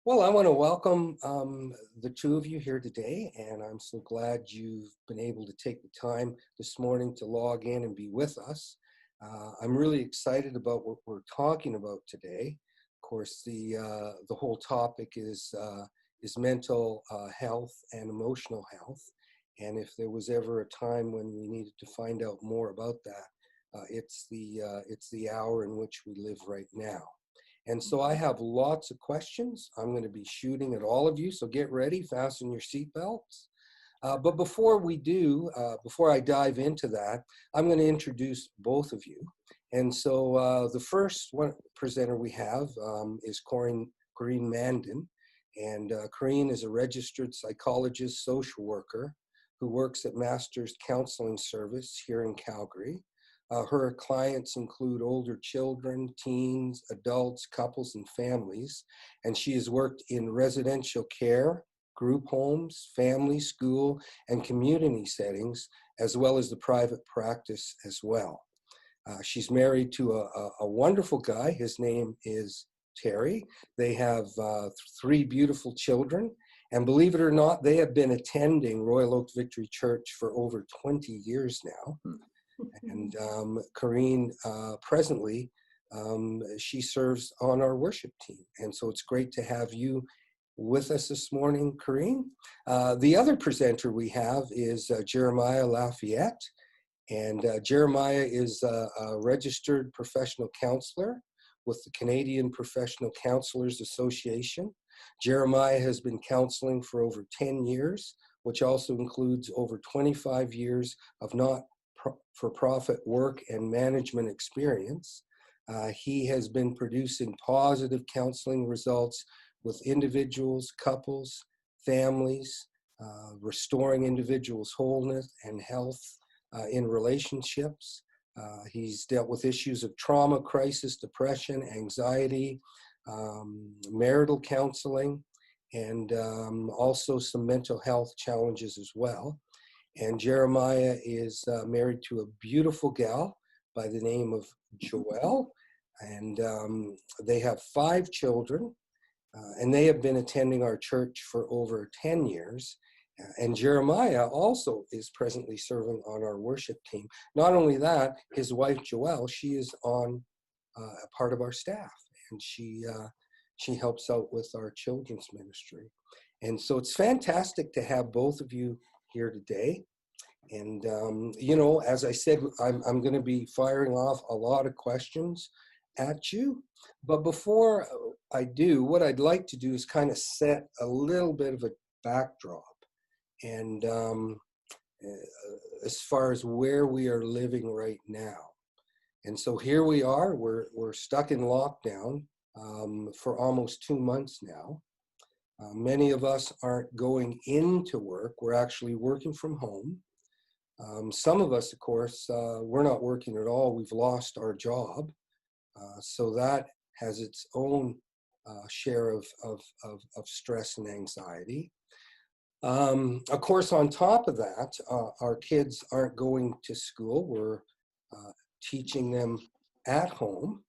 Well, I want to welcome the two of you here today, and I'm so glad you've been able to take the time this morning to log in and be with us. I'm really excited about what we're talking about today. Of course, the whole topic is mental health and emotional health, and if there was ever a time when we needed to find out more about that, it's the hour in which we live right now. And so I have lots of questions. I'm going to be shooting at all of you, so get ready, fasten your seatbelts. But before I dive into that, I'm going to introduce both of you. And so the first one presenter we have is Corinne Mandin. And Corinne is a registered psychologist, social worker who works at Master's Counseling Service here in Calgary. Her clients include older children, teens, adults, couples, and families. And she has worked in residential care, group homes, family, school, and community settings, as well as the private practice as well. She's married to a wonderful guy. His name is Terry. They have three beautiful children. And believe it or not, they have been attending Royal Oak Victory Church for over 20 years now. And Corinne, presently, she serves on our worship team. And so it's great to have you with us this morning, Corinne. The other presenter we have is Jeremiah Lafayette. And Jeremiah is a registered professional counselor with the Canadian Professional Counselors Association. Jeremiah has been counseling for over 10 years, which also includes over 25 years of not-for-profit work and management experience. He has been producing positive counseling results with individuals, couples, families, restoring individuals' wholeness and health in relationships. He's dealt with issues of trauma, crisis, depression, anxiety, marital counseling, and also some mental health challenges as well. And Jeremiah is married to a beautiful gal by the name of Joelle, and they have 5 children, and they have been attending our church for over 10 years. And Jeremiah also is presently serving on our worship team. Not only that, his wife Joelle, she is on a part of our staff, and she helps out with our children's ministry. And so it's fantastic to have both of you here today. And, as I said, I'm going to be firing off a lot of questions at you. But before I do, what I'd like to do is kind of set a little bit of a backdrop. And as far as where we are living right now. And so here we are, we're stuck in lockdown for almost 2 months now. Many of us aren't going into work. We're actually working from home. Some of us, of course, we're not working at all. We've lost our job. So that has its own share of stress and anxiety. Of course, on top of that, our kids aren't going to school. We're teaching them at home.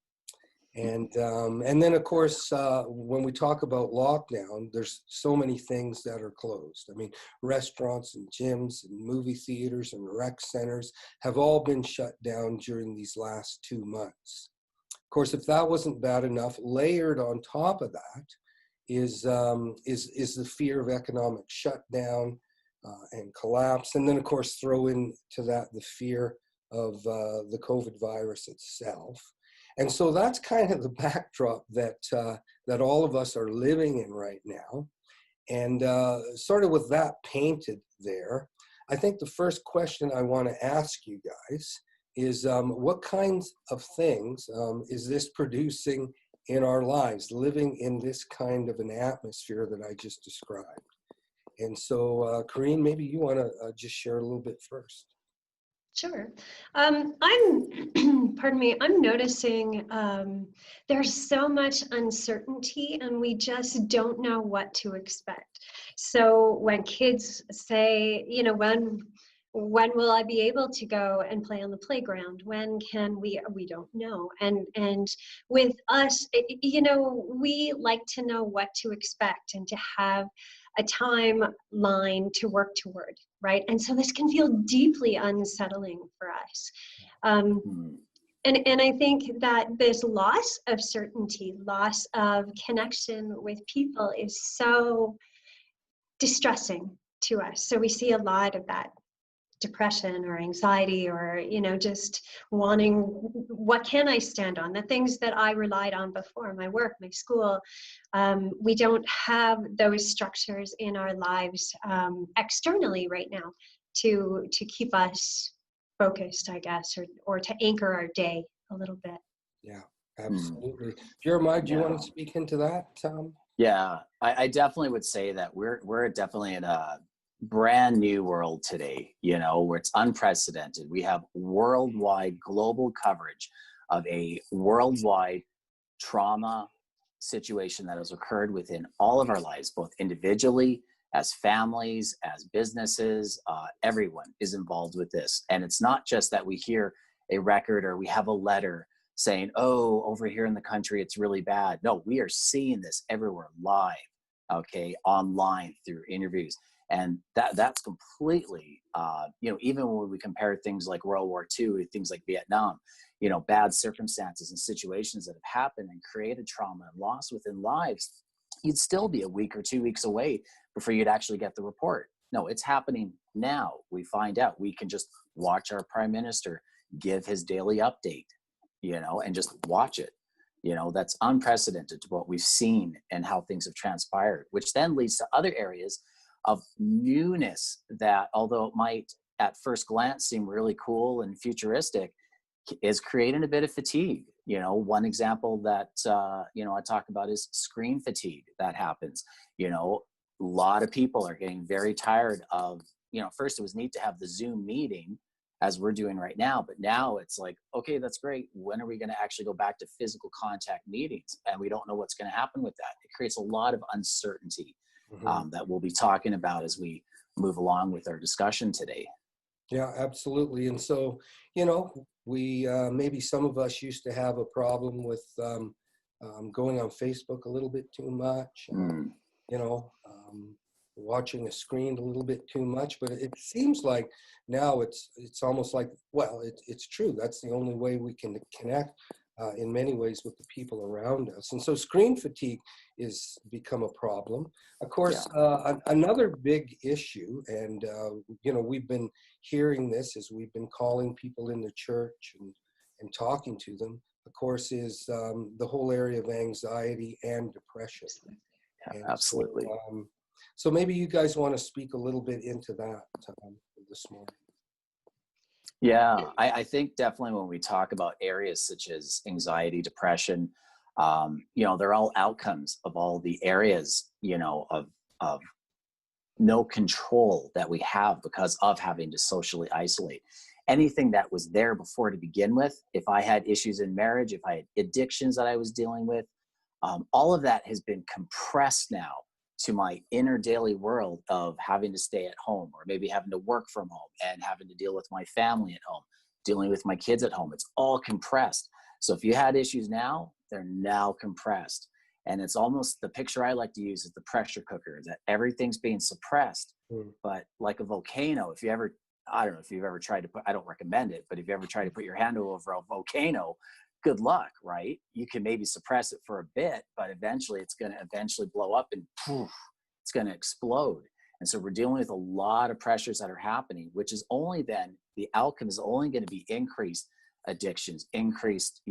And then, of course, when we talk about lockdown, there's so many things that are closed. I mean, restaurants and gyms and movie theaters and rec centers have all been shut down during these last 2 months. Of course, if that wasn't bad enough, layered on top of that is the fear of economic shutdown and collapse. And then, of course, throw into that the fear of the COVID virus itself. And so that's kind of the backdrop that all of us are living in right now. And sort of with that painted there, I think the first question I want to ask you guys is what kinds of things is this producing in our lives, living in this kind of an atmosphere that I just described? And so, Corinne, maybe you want to just share a little bit first. Sure. I'm noticing there's so much uncertainty and we just don't know what to expect. So when kids say, when will I be able to go and play on the playground? When can we don't know. And with us, we like to know what to expect and to have a timeline to work toward, right? And so this can feel deeply unsettling for us. And I think that this loss of certainty, loss of connection with people is so distressing to us. So we see a lot of that depression or anxiety, or just wanting, what can I stand on, the things that I relied on before, my work, my school. We don't have those structures in our lives externally right now to keep us focused, I guess, or to anchor our day a little bit. Yeah, absolutely. Jeremiah, do you want to speak into that? Yeah, I definitely would say that we're definitely in a brand new world today, where it's unprecedented. We have worldwide global coverage of a worldwide trauma situation that has occurred within all of our lives, both individually, as families, as businesses. Everyone is involved with this. And it's not just that we hear a record or we have a letter saying, oh, over here in the country, it's really bad. No, we are seeing this everywhere live, okay, online through interviews. And that's completely, even when we compare things like World War II to things like Vietnam, bad circumstances and situations that have happened and created trauma and loss within lives, you'd still be a week or 2 weeks away before you'd actually get the report. No, it's happening now. We find out. We can just watch our prime minister give his daily update, and just watch it. That's unprecedented to what we've seen and how things have transpired, which then leads to other areas of newness that, although it might at first glance seem really cool and futuristic, is creating a bit of fatigue. One example that, I talk about is screen fatigue that happens. A lot of people are getting very tired of, first it was neat to have the Zoom meeting as we're doing right now, but now it's like, okay, that's great. When are we going to actually go back to physical contact meetings? And we don't know what's going to happen with that. It creates a lot of uncertainty that we'll be talking about as we move along with our discussion today. Yeah, absolutely. And so, we maybe some of us used to have a problem with going on Facebook a little bit too much, watching a screen a little bit too much. But it seems like now it's almost like, well, it's true. That's the only way we can connect in many ways with the people around us. And so screen fatigue is become a problem. Of course, another big issue, and we've been hearing this as we've been calling people in the church and talking to them, of course, is the whole area of anxiety and depression. Yeah, and absolutely. So maybe you guys want to speak a little bit into that this morning. Yeah, I think definitely when we talk about areas such as anxiety, depression, they're all outcomes of all the areas, of no control that we have because of having to socially isolate. Anything that was there before to begin with, if I had issues in marriage, if I had addictions that I was dealing with, all of that has been compressed now to my inner daily world of having to stay at home, or maybe having to work from home and having to deal with my family at home, dealing with my kids at home. It's all compressed. So if you had issues now, they're now compressed. And it's almost, the picture I like to use is the pressure cooker, that everything's being suppressed, but like a volcano. If you ever, I don't know if you've ever tried to put, I don't recommend it, but if you ever try to put your hand over a volcano, good luck, right? You can maybe suppress it for a bit, but eventually it's going to eventually blow up and poof, it's going to explode. And so we're dealing with a lot of pressures that are happening, which is only then, the outcome is only going to be increased addictions, increased,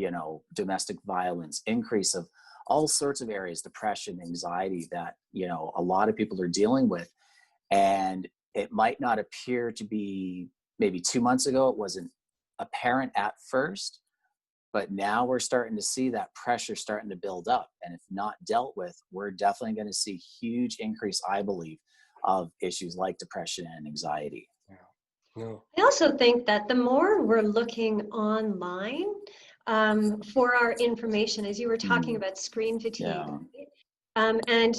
domestic violence, increase of all sorts of areas, depression, anxiety that, a lot of people are dealing with. And it might not appear to be, maybe 2 months ago, it wasn't apparent at first, but now we're starting to see that pressure starting to build up. And if not dealt with, we're definitely going to see huge increase, I believe, of issues like depression and anxiety. Yeah. I also think that the more we're looking online for our information, as you were talking about screen fatigue, And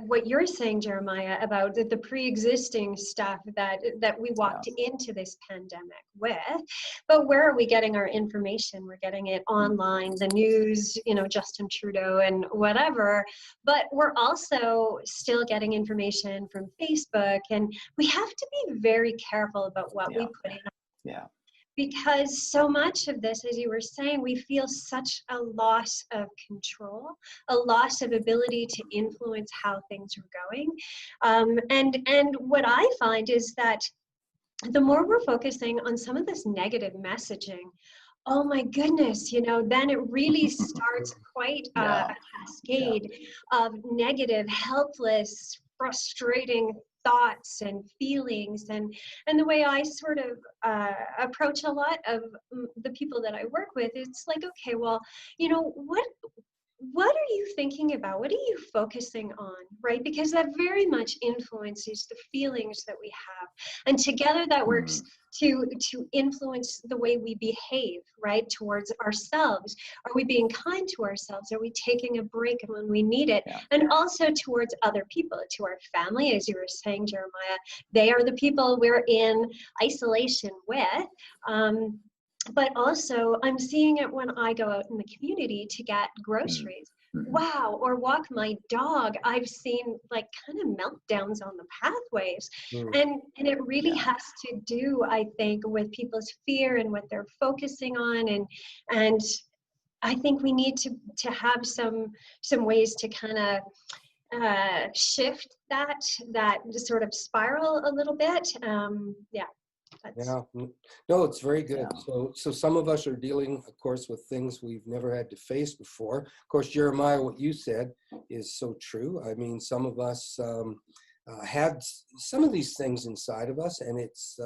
what you're saying, Jeremiah, about the pre-existing stuff that we walked into this pandemic with, but where are we getting our information? We're getting it online, the news, Justin Trudeau and whatever, but we're also still getting information from Facebook, and we have to be very careful about what we put in. Yeah. Because so much of this, as you were saying, we feel such a loss of control, a loss of ability to influence how things are going. And what I find is that the more we're focusing on some of this negative messaging, oh my goodness, then it really starts quite a cascade of negative, helpless, frustrating thoughts and feelings. And the way I sort of approach a lot of the people that I work with, it's like, okay, well, what are you thinking about? What are you focusing on, right? Because that very much influences the feelings that we have. And together that works to influence the way we behave, right, towards ourselves. Are we being kind to ourselves? Are we taking a break when we need it? And also towards other people, to our family, as you were saying, Jeremiah, they are the people we're in isolation with. But also, I'm seeing it when I go out in the community to get groceries. Wow, or walk my dog. I've seen like kind of meltdowns on the pathways. And it really has to do, I think, with people's fear and what they're focusing on. And I think we need to have some ways to kind of shift that sort of spiral a little bit. No, it's very good. So some of us are dealing, of course, with things we've never had to face before. Of course, Jeremiah, what you said is so true. I mean, some of us had some of these things inside of us, and it's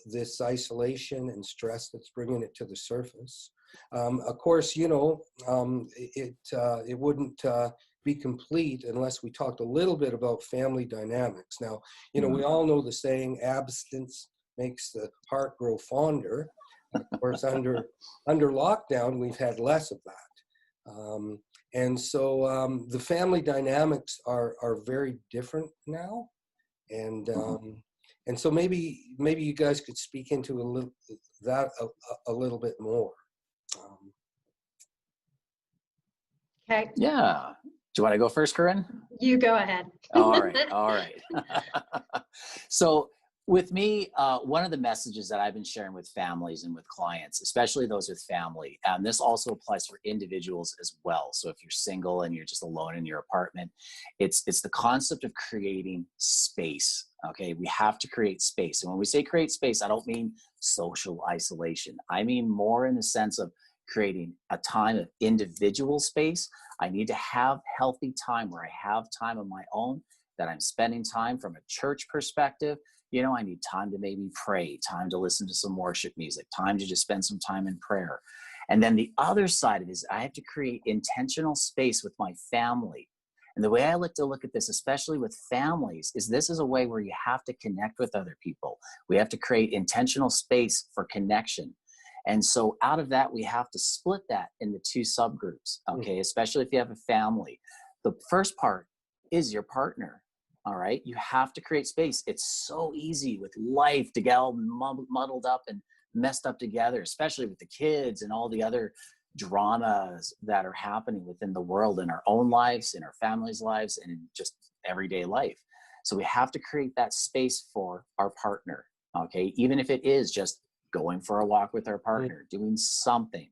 this isolation and stress that's bringing it to the surface. Of course, it wouldn't be complete unless we talked a little bit about family dynamics. Now, we all know the saying, abstinence makes the heart grow fonder. Of course, under lockdown, we've had less of that. And so the family dynamics are very different now. And so maybe you guys could speak into a little bit more. Okay. Yeah. Do you want to go first, Corinne? You go ahead. All right. So with me, one of the messages that I've been sharing with families and with clients, especially those with family, and this also applies for individuals as well. So if you're single and you're just alone in your apartment, it's the concept of creating space. Okay, we have to create space. And when we say create space, I don't mean social isolation. I mean more in the sense of creating a time of individual space. I need to have healthy time where I have time of my own, that I'm spending time from a church perspective. I need time to maybe pray, time to listen to some worship music, time to just spend some time in prayer. And then the other side of it is I have to create intentional space with my family. And the way I like to look at this, especially with families, is this is a way where you have to connect with other people. We have to create intentional space for connection. And so out of that, we have to split that into two subgroups, okay? Especially if you have a family. The first part is your partner. All right, you have to create space. It's so easy with life to get all muddled up and messed up together, especially with the kids and all the other dramas that are happening within the world, in our own lives, in our families' lives, and in just everyday life. So we have to create that space for our partner, okay? Even if it is just going for a walk with our partner, doing something.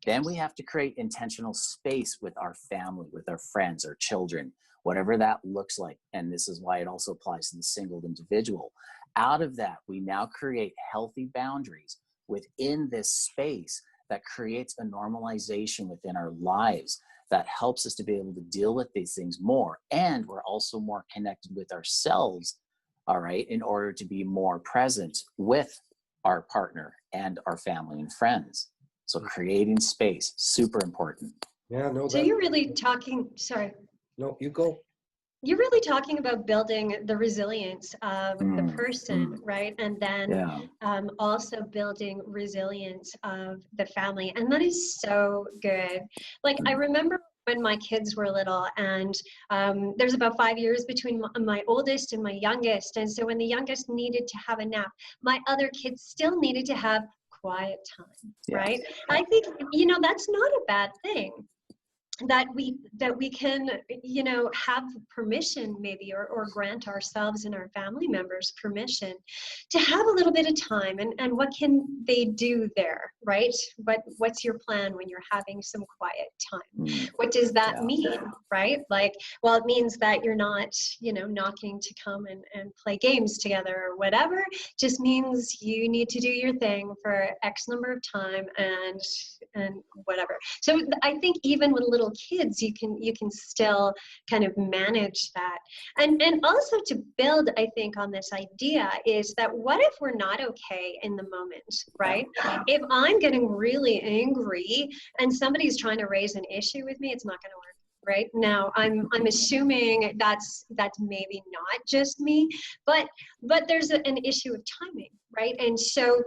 Then we have to create intentional space with our family, with our friends, our children, whatever that looks like. And this is why it also applies to the single individual. Out of that, we now create healthy boundaries within this space that creates a normalization within our lives that helps us to be able to deal with these things more. And we're also more connected with ourselves, all right, in order to be more present with our partner and our family and friends. So creating space, super important. Yeah, no. So you're really talking, sorry. No, you go. You're really talking about building the resilience of the person, right? And then also building resilience of the family. And that is so good. Like I remember when my kids were little, and there's about 5 years between my oldest and my youngest. And so when the youngest needed to have a nap, my other kids still needed to have quiet time, right? I think, that's not a bad thing. That we can, have permission maybe, or grant ourselves and our family members permission to have a little bit of time, and what can they do there, right? What's your plan when you're having some quiet time? What does that mean, right? Like, well, it means that you're not, knocking to come and play games together or whatever. Just means you need to do your thing for X number of time and whatever. So I think even with little kids, you can still kind of manage that. And also to build, I think, on this idea is that what if we're not okay in the moment, right? If I'm getting really angry and somebody's trying to raise an issue with me, it's not going to work. Right now, I'm assuming that's maybe not just me, but there's an issue of timing, right? And so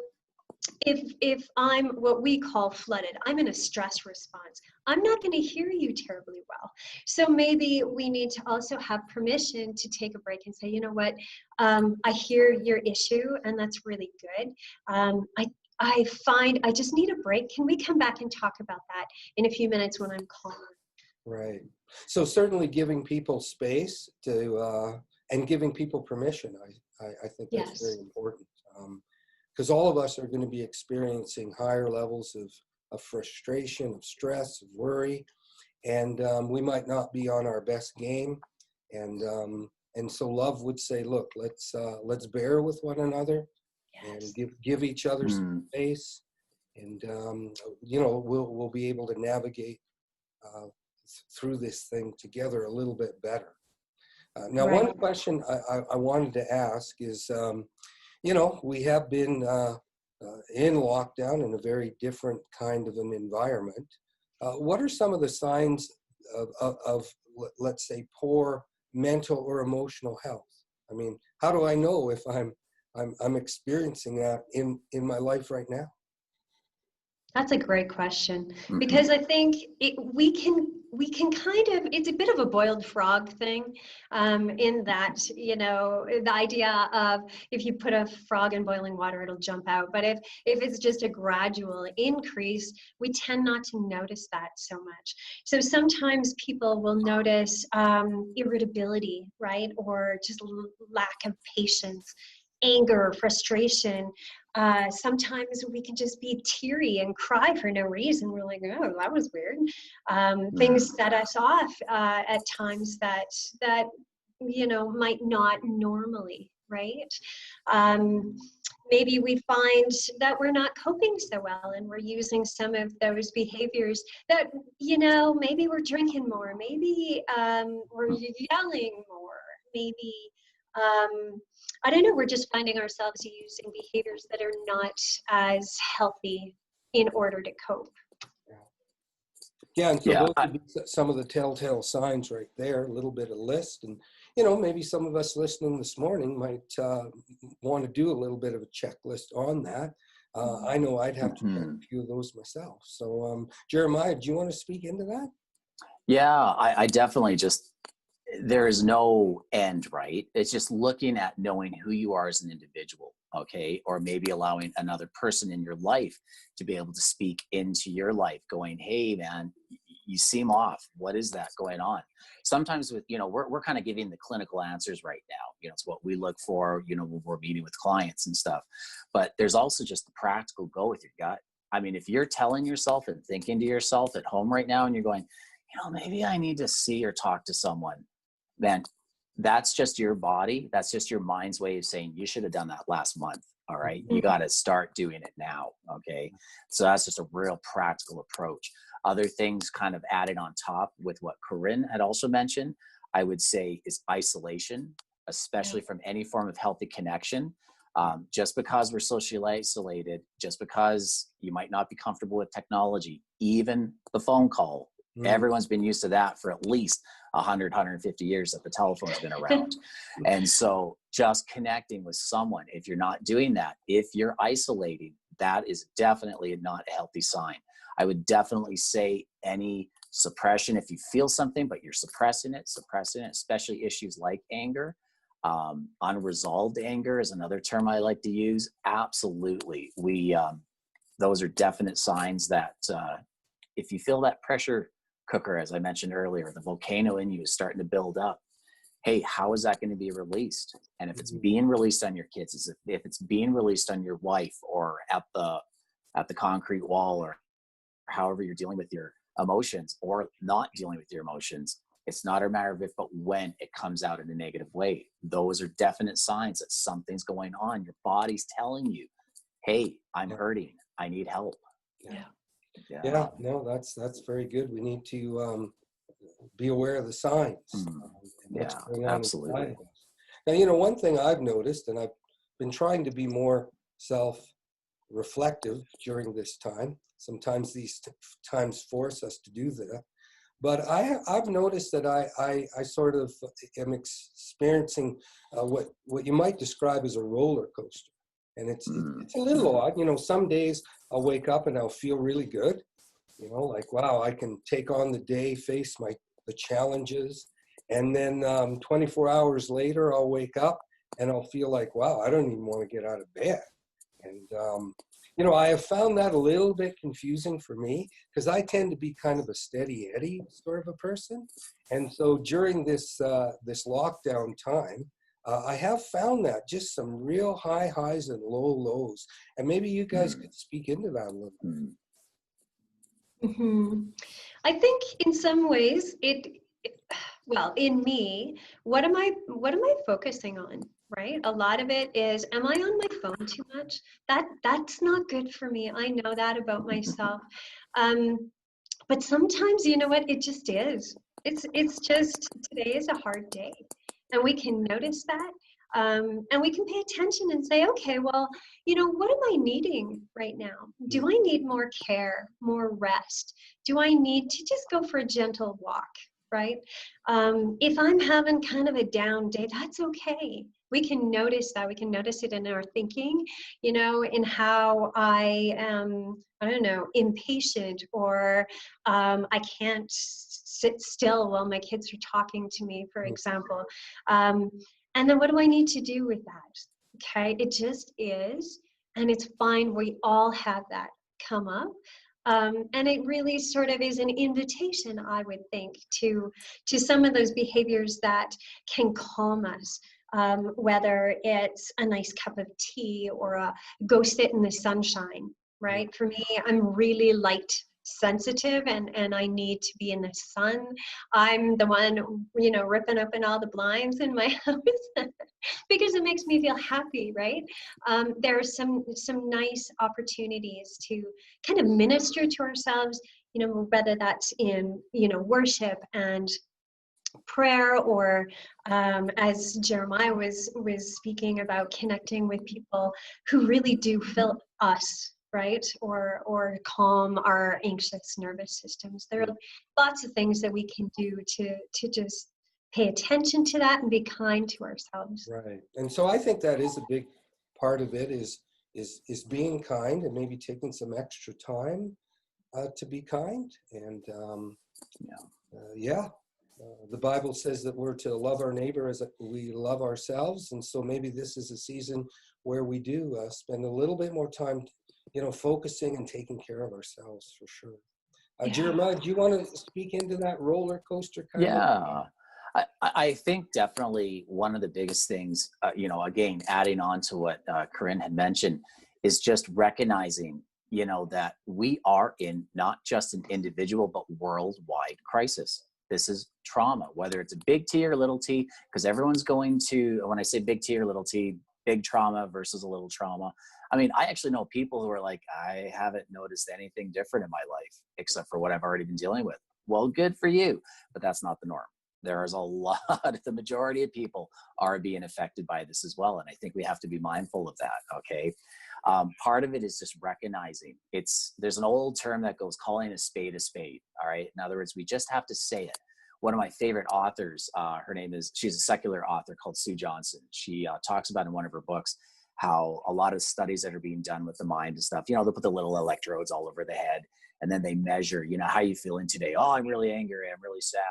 if I'm what we call flooded, I'm in a stress response, I'm not going to hear you terribly well. So maybe we need to also have permission to take a break and say, you know what, I hear your issue, and that's really good. I find I just need a break. Can we come back and talk about that in a few minutes when I'm calmer? Right. So certainly giving people space to and giving people permission, I think that's very important. Because all of us are going to be experiencing higher levels of frustration, of stress, of worry, and we might not be on our best game. And so love would say, look, let's bear with one another, and give each other some space, and we'll be able to navigate through this thing together a little bit better. Now, one question I wanted to ask is, we have been in lockdown in a very different kind of an environment. What are some of the signs of let's say, poor mental or emotional health? I mean, how do I know if I'm experiencing that in my life right now? That's a great question, because I think we can kind of, it's a bit of a boiled frog thing, in that, the idea of if you put a frog in boiling water, it'll jump out. But if it's just a gradual increase, we tend not to notice that so much. So sometimes people will notice irritability, right? Or just lack of patience, anger, frustration. Sometimes we can just be teary and cry for no reason. We're like, oh, that was weird. Things set us off at times that might not normally, right? Maybe we find that we're not coping so well, and we're using some of those behaviors that, maybe we're drinking more, maybe we're yelling more, maybe I don't know, we're just finding ourselves using behaviors that are not as healthy in order to cope. Yeah, and so those would be some of the telltale signs right there, a little bit of list. And, maybe some of us listening this morning might want to do a little bit of a checklist on that. I know I'd have to check a few of those myself. So, Jeremiah, do you want to speak into that? Yeah, I definitely there is no end, right? It's just looking at knowing who you are as an individual, okay? Or maybe allowing another person in your life to be able to speak into your life, going, hey, man, you seem off. What is that going on? Sometimes with, we're kind of giving the clinical answers right now. It's what we look for, when we're meeting with clients and stuff. But there's also just the practical go with your gut. I mean, if you're telling yourself and thinking to yourself at home right now and you're going, maybe I need to see or talk to someone, then that's just your body. That's just your mind's way of saying you should have done that last month. All right. You got to start doing it now. Okay. So that's just a real practical approach. Other things kind of added on top with what Corinne had also mentioned, I would say, is isolation, especially from any form of healthy connection. Just because we're socially isolated, just because you might not be comfortable with technology, even the phone call, everyone's been used to that for at least 100, 150 years that the telephone's been around. And so just connecting with someone, if you're not doing that, if you're isolating, that is definitely not a healthy sign. I would definitely say any suppression. If you feel something, but you're suppressing it, especially issues like anger. Unresolved anger is another term I like to use. Absolutely. Those are definite signs that if you feel that pressure cooker, as I mentioned earlier, the volcano in you is starting to build up. Hey, how is that going to be released? And if it's being released on your kids, if it's being released on your wife or at the concrete wall, or however you're dealing with your emotions or not dealing with your emotions, it's not a matter of if, but when it comes out in a negative way. Those are definite signs that something's going on. Your body's telling you, hey, I'm hurting. I need help. Yeah, no, that's very good. We need to be aware of the signs. And what's going on inside of us. Now, one thing I've noticed, and I've been trying to be more self-reflective during this time. Sometimes these times force us to do that. But I've noticed that I sort of am experiencing what you might describe as a roller coaster. And it's a little odd. Some days I'll wake up and I'll feel really good. Like, wow, I can take on the day, face the challenges. And then 24 hours later, I'll wake up and I'll feel like, wow, I don't even want to get out of bed. And, I have found that a little bit confusing for me because I tend to be kind of a steady Eddie sort of a person. And so during this lockdown time, I have found that just some real high highs and low lows. And maybe you guys could speak into that a little bit. I think in some ways well, in me, what am I focusing on? Right? A lot of it is, am I on my phone too much? That's not good for me. I know that about myself. But sometimes, you know what? It just is. It's just, today is a hard day. And we can notice that. And we can pay attention and say, okay, well, what am I needing right now? Do I need more care, more rest? Do I need to just go for a gentle walk, right? If I'm having kind of a down day, that's okay. We can notice that. We can notice it in our thinking, in how I am, I don't know, impatient, or I can't sit still while my kids are talking to me, for example. And then what do I need to do with that? Okay, it just is, and it's fine. We all have that come up. And it really sort of is an invitation, I would think, to some of those behaviors that can calm us, whether it's a nice cup of tea or a go sit in the sunshine, right? For me, I'm really light sensitive, and I need to be in the sun. I'm the one, ripping open all the blinds in my house because it makes me feel happy, right? There are some nice opportunities to kind of minister to ourselves, whether that's in, worship and prayer, or as Jeremiah was speaking about, connecting with people who really do fill us, right? Or calm our anxious nervous systems. There are lots of things that we can do to just pay attention to that and be kind to ourselves. Right. And so I think that is a big part of it is being kind, and maybe taking some extra time to be kind. And the Bible says that we're to love our neighbor as we love ourselves. And so maybe this is a season where we do spend a little bit more time, focusing and taking care of ourselves, for sure. Jeremiah, do you want to speak into that roller coaster kind of? I think definitely one of the biggest things, again, adding on to what Corinne had mentioned, is just recognizing, that we are in not just an individual, but worldwide crisis. This is trauma, whether it's a big T or little t, because everyone's going to, when I say big T or little t, big trauma versus a little trauma. I mean, I actually know people who are like, I haven't noticed anything different in my life, except for what I've already been dealing with. Well, good for you, but that's not the norm. There is a lot, the majority of people are being affected by this as well. And I think we have to be mindful of that, okay? Part of it is just recognizing there's an old term that goes, calling a spade, all right? In other words, we just have to say it. One of my favorite authors, she's a secular author called Sue Johnson. She talks about in one of her books how a lot of studies that are being done with the mind and stuff, they'll put the little electrodes all over the head. and then they measure, you know, how you feeling today? Oh, I'm really angry. I'm really sad.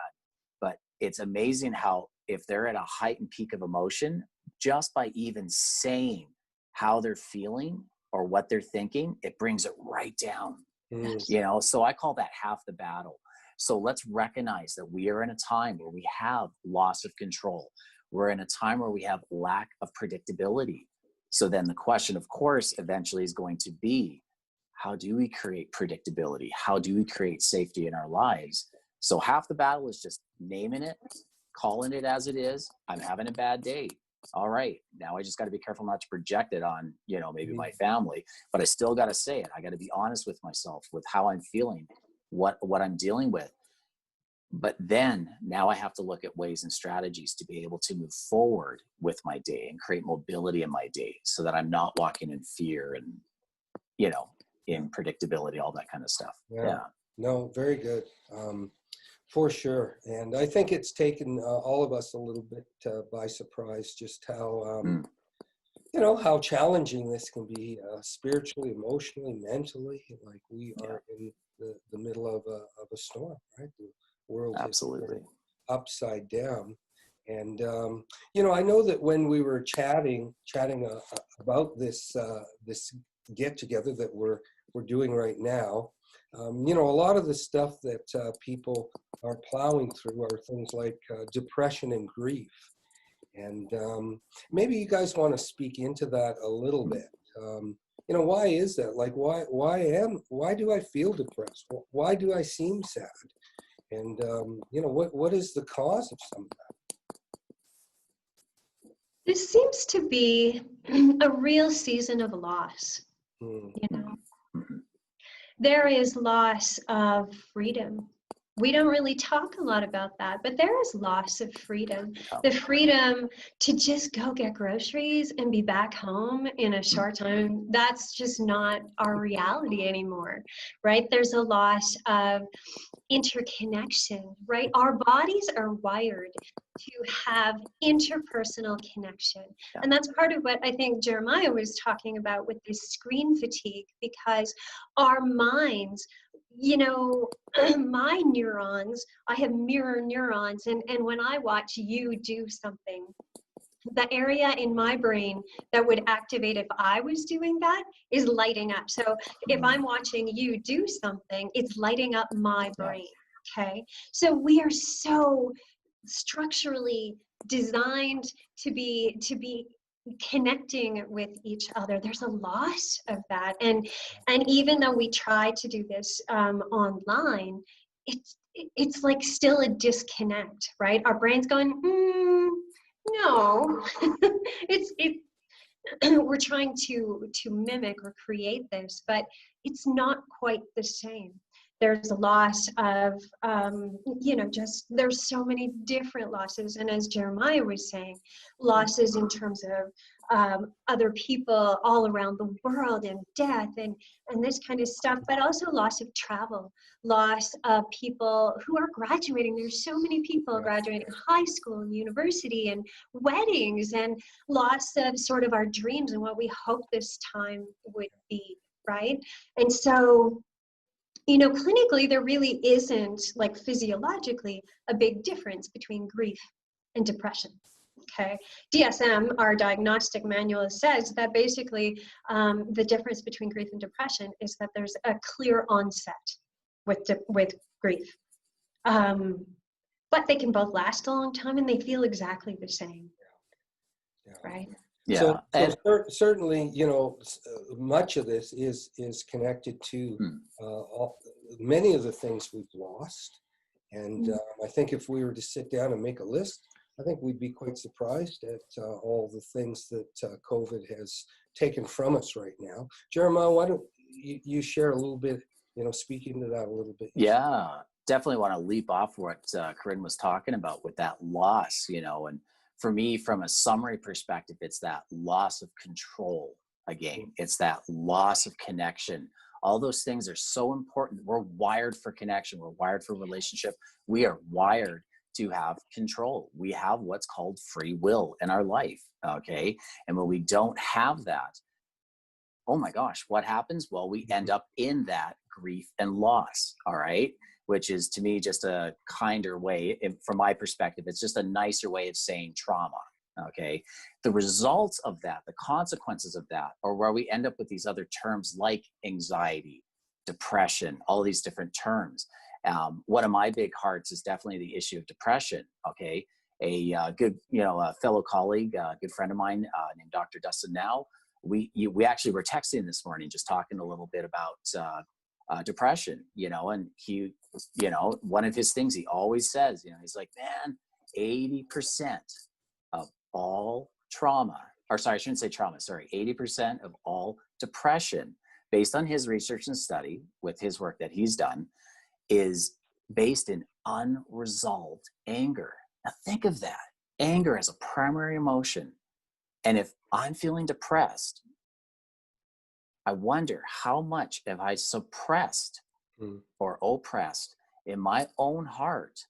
But it's amazing how if they're at a heightened peak of emotion, just by even saying how they're feeling or what they're thinking, it brings it right down. You know, so I call that half the battle. So let's recognize that we are in a time where we have loss of control. We're in a time where we have lack of predictability. So then the question, of course, eventually is going to be, how do we create predictability? How do we create safety in our lives? So half the battle is just naming it, calling it as it is. I'm having a bad day. All right, now I just got to be careful not to project it on, you know, maybe my family, but I still got to say it. I got to be honest with myself with how I'm feeling, what I'm dealing with. But then now I have to look at ways and strategies to be able to move forward with my day and create mobility in my day so that I'm not walking in fear and, you know, in predictability, all that kind of stuff. Yeah. No, very good. For sure. And I think it's taken all of us a little bit by surprise, just how, you know, how challenging this can be spiritually, emotionally, mentally. Like we are in the middle of a storm, right? The world Absolutely is upside down. And, you know, I know that when we were chatting about this, this get together that we're doing right now, you know, a lot of the stuff that people are plowing through are things like depression and grief. And maybe you guys want to speak into that a little bit. You know, why is that? Like, why do I feel depressed? Why do I seem sad? And, you know, what is the cause of some of that? This seems to be a real season of loss, you know. There is loss of freedom. We don't really talk a lot about that, but there is loss of freedom. The freedom to just go get groceries and be back home in a short time, that's just not our reality anymore, right? There's a loss of interconnection, right? Our bodies are wired to have interpersonal connection. And that's part of what I think Jeremiah was talking about with this screen fatigue, because our minds, you know, my neurons, I have mirror neurons, and when I watch you do something, the area in my brain that would activate if I was doing that is lighting up. So if I'm watching you do something, it's lighting up my brain, okay? So we are so structurally designed to be connecting with each other. There's a loss of that. And even though we try to do this online, it's like still a disconnect, right? Our brain's going, no, we're trying to mimic or create this, but it's not quite the same. There's a loss of, you know, just there's so many different losses. And as Jeremiah was saying, losses in terms of other people all around the world and death and this kind of stuff, but also loss of travel, loss of people who are graduating. There's so many people graduating high school and university and weddings, and loss of sort of our dreams and what we hope this time would be, right? And so, you know, clinically, there really isn't, like physiologically, a big difference between grief and depression. Okay, DSM, our diagnostic manual, says that basically the difference between grief and depression is that there's a clear onset with grief. But they can both last a long time and they feel exactly the same, right? Yeah. So certainly, you know, much of this is connected to many of the things we've lost. And I think if we were to sit down and make a list, I think we'd be quite surprised at all the things that COVID has taken from us right now. Jeremiah, why don't you share a little bit, you know, speaking to that a little bit? Yeah, definitely want to leap off what Corinne was talking about with that loss, you know, and for me, from a summary perspective, it's that loss of control again. It's that loss of connection. All those things are so important. We're wired for connection. We're wired for relationship. We are wired to have control. We have what's called free will in our life, okay? And when we don't have that, oh my gosh, what happens? Well, we end up in that grief and loss, all right? Which is, to me, just a kinder way, from my perspective, it's just a nicer way of saying trauma, okay? The results of that, the consequences of that, are where we end up with these other terms like anxiety, depression, all these different terms. One of my big hearts is definitely the issue of depression, okay? A good, a fellow colleague, a good friend of mine named Dr. Dustin Now, we actually were texting this morning, just talking a little bit about depression, and he, one of his things he always says, he's like, man, 80% of all trauma, or sorry, I shouldn't say trauma, sorry, 80% of all depression, based on his research and study with his work that he's done, is based in unresolved anger. Now think of that, anger as a primary emotion. And if I'm feeling depressed, I wonder how much have I suppressed or oppressed in my own heart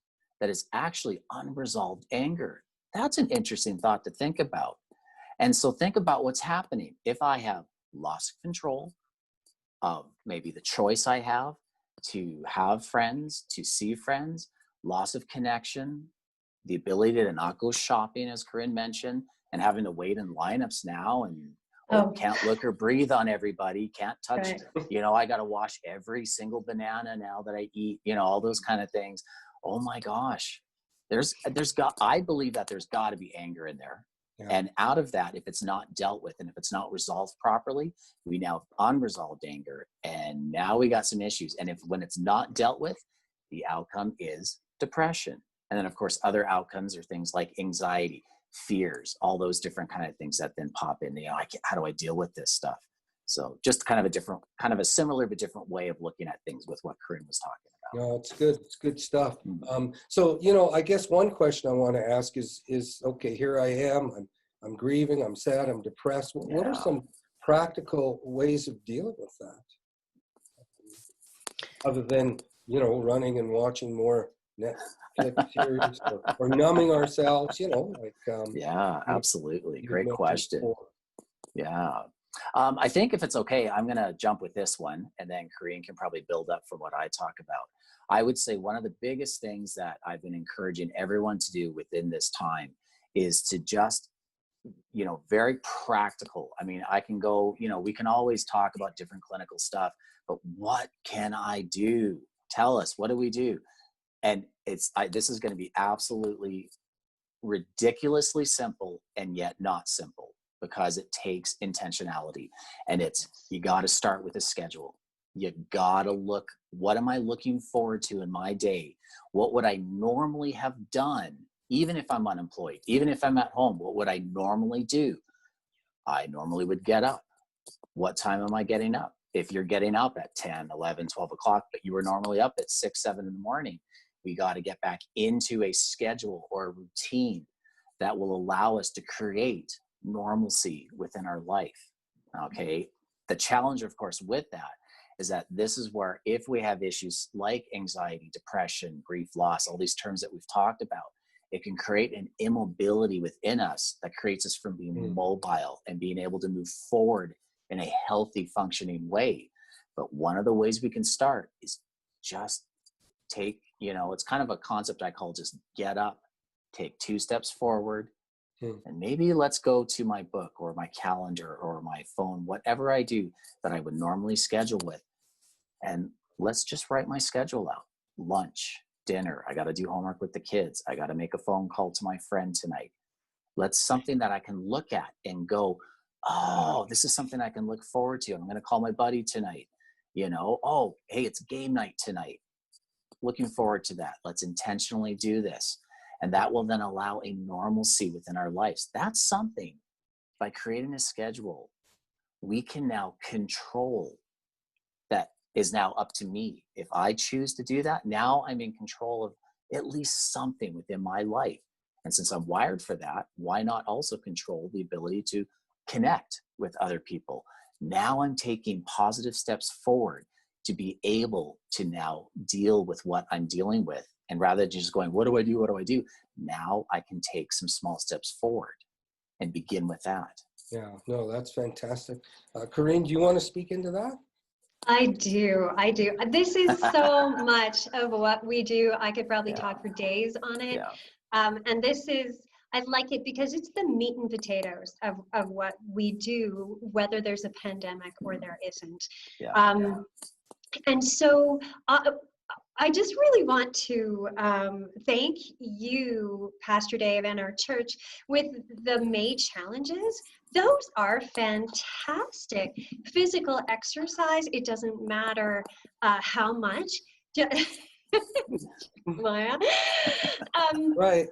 that is actually unresolved anger. That's an interesting thought to think about. And so think about what's happening. If I have lost control of maybe the choice I have to have friends, to see friends, loss of connection, the ability to not go shopping, as Corinne mentioned, and having to wait in lineups now, and can't look or breathe on everybody, can't touch, right. I got to wash every single banana now that I eat, all those kind of things. Oh my gosh, I believe that there's got to be anger in there. Yeah. And out of that, if it's not dealt with and if it's not resolved properly, we now have unresolved anger, and now we got some issues. And when it's not dealt with, the outcome is depression. And then of course, other outcomes are things like anxiety, fears, all those different kind of things that then pop in. How do I deal with this stuff? So just kind of a similar but different way of looking at things with what Corinne was talking about. No, it's good. It's good stuff. So, I guess one question I want to ask is okay, here I am. I'm grieving. I'm sad. I'm depressed. What are some practical ways of dealing with that? Other than, running and watching more Netflix series or numbing ourselves, yeah, absolutely. Great question. Yeah. I think if it's okay, I'm going to jump with this one, and then Corinne can probably build up from what I talk about. I would say one of the biggest things that I've been encouraging everyone to do within this time is to just, very practical. I mean, I can go, we can always talk about different clinical stuff, but what can I do? Tell us, what do we do? And this is going to be absolutely ridiculously simple and yet not simple, because it takes intentionality. And you got to start with a schedule. You got to look, what am I looking forward to in my day? What would I normally have done, even if I'm unemployed, even if I'm at home? What would I normally do? I normally would get up. What time am I getting up? If you're getting up at 10, 11, 12 o'clock, but you were normally up at 6, 7 in the morning, we got to get back into a schedule or a routine that will allow us to create normalcy within our life. Okay. The challenge, of course, with that is that this is where, if we have issues like anxiety, depression, grief, loss, all these terms that we've talked about, it can create an immobility within us that creates us from being mobile and being able to move forward in a healthy, functioning way. But one of the ways we can start is just take, it's kind of a concept I call just get up, take 2 steps forward, and maybe let's go to my book or my calendar or my phone, whatever I do that I would normally schedule with. And let's just write my schedule out. Lunch, dinner, I got to do homework with the kids. I got to make a phone call to my friend tonight. Let's something that I can look at and go, oh, this is something I can look forward to. I'm going to call my buddy tonight. Oh, hey, it's game night tonight. Looking forward to that. Let's intentionally do this. And that will then allow a normalcy within our lives. That's something, by creating a schedule, we can now control. That is now up to me. If I choose to do that, now I'm in control of at least something within my life. And since I'm wired for that, why not also control the ability to connect with other people? Now I'm taking positive steps forward to be able to now deal with what I'm dealing with. And rather than just going, what do I do? What do I do? Now I can take some small steps forward and begin with that. Yeah, no, that's fantastic. Corinne, do you want to speak into that? I do. This is so much of what we do. I could probably talk for days on it. Yeah. And this is, I like it because it's the meat and potatoes of what we do, whether there's a pandemic or there isn't. Yeah. And so I just really want to thank you, Pastor Dave, and our church with the May challenges. Those are fantastic. Physical exercise, it doesn't matter how much. Maya. Right.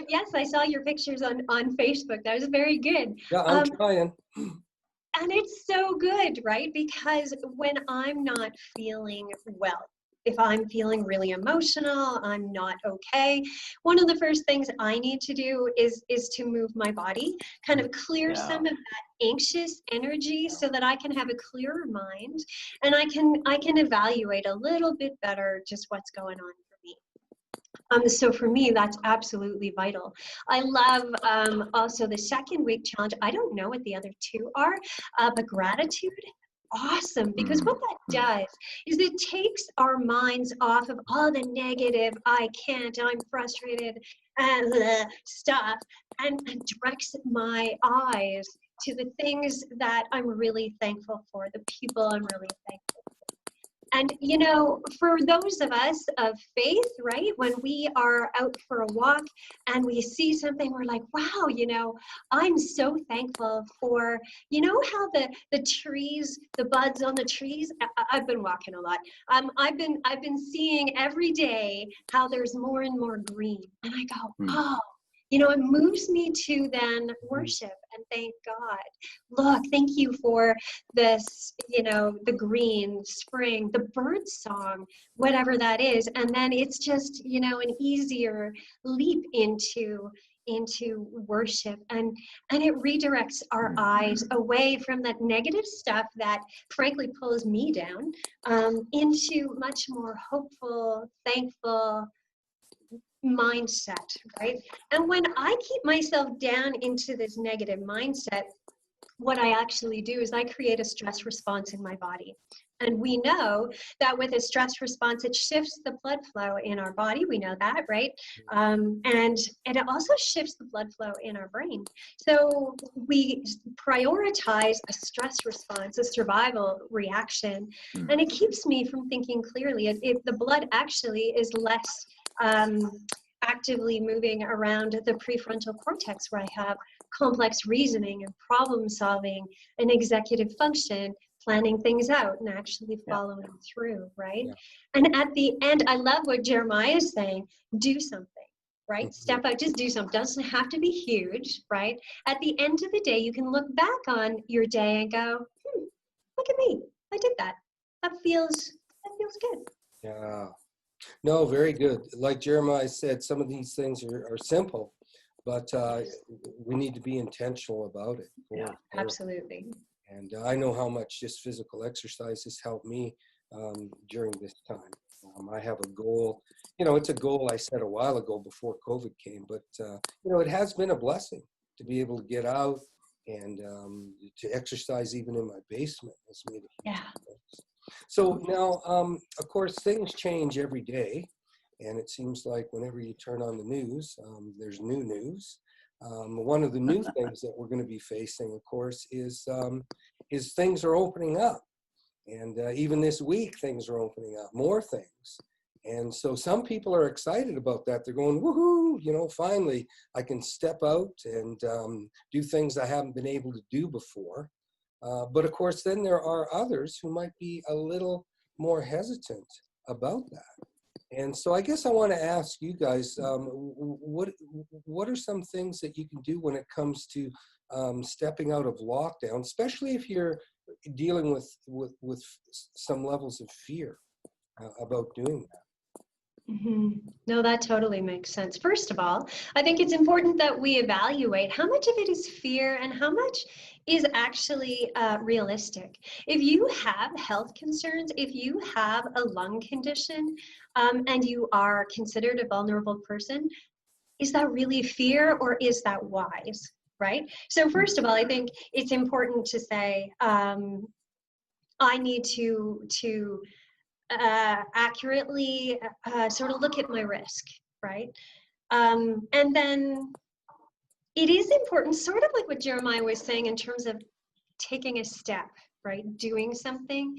Yes, I saw your pictures on Facebook. That was very good. Yeah, I'm trying. And it's so good, right? Because when I'm not feeling well, if I'm feeling really emotional, I'm not okay, one of the first things I need to do is to move my body, kind of clear some of that anxious energy so that I can have a clearer mind and I can evaluate a little bit better just what's going on for me. So for me, that's absolutely vital. I love also the second week challenge. I don't know what the other two are, but gratitude, awesome. Because what that does is it takes our minds off of all the negative, I can't, I'm frustrated, and stuff, and directs my eyes to the things that I'm really thankful for, the people I'm really thankful for. And, you know, for those of us of faith, right, when we are out for a walk and we see something, we're like, wow, you know, I'm so thankful for, you know, how the trees, the buds on the trees, I've been walking a lot. I've been seeing every day how there's more and more green. And I go, oh, you know, it moves me to then worship and thank God. Look, thank you for this, you know, the green, spring, the bird song, whatever that is. And then it's just, you know, an easier leap into worship, and it redirects our eyes away from that negative stuff that frankly pulls me down, into much more hopeful, thankful mindset, right? And when I keep myself down into this negative mindset, what I actually do is I create a stress response in my body. And we know that with a stress response, it shifts the blood flow in our body. We know that, right? And it also shifts the blood flow in our brain. So we prioritize a stress response, a survival reaction, and it keeps me from thinking clearly. The blood actually is less actively moving around the prefrontal cortex, where I have complex reasoning and problem solving and executive function, planning things out and actually following through, right? And at the end, I love what Jeremiah is saying, do something, right? Step out, just do something. Doesn't have to be huge, right? At the end of the day, you can look back on your day and go, look at me, I did that. That feels good. Yeah. No, very good. Like Jeremiah said, some of these things are simple, but we need to be intentional about it. Absolutely. And I know how much just physical exercise has helped me during this time. I have a goal, you know, it's a goal I set a while ago before COVID came, but, you know, it has been a blessing to be able to get out and to exercise even in my basement has made a huge difference. So now, of course, things change every day. And it seems like whenever you turn on the news, there's new news. One of the new things that we're going to be facing, of course, is things are opening up. And even this week, things are opening up, more things. And so some people are excited about that. They're going, woohoo, you know, finally I can step out and do things I haven't been able to do before. But of course, then there are others who might be a little more hesitant about that. And so I guess I want to ask you guys, what are some things that you can do when it comes to stepping out of lockdown, especially if you're dealing with some levels of fear about doing that? No, that totally makes sense. First of all, I think it's important that we evaluate how much of it is fear and how much is actually realistic. If you have health concerns, if you have a lung condition, and you are considered a vulnerable person, is that really fear or is that wise, right? So first of all, I think it's important to say, I need to accurately sort of look at my risk, right? And then it is important, sort of like what Jeremiah was saying in terms of taking a step, right? Doing something.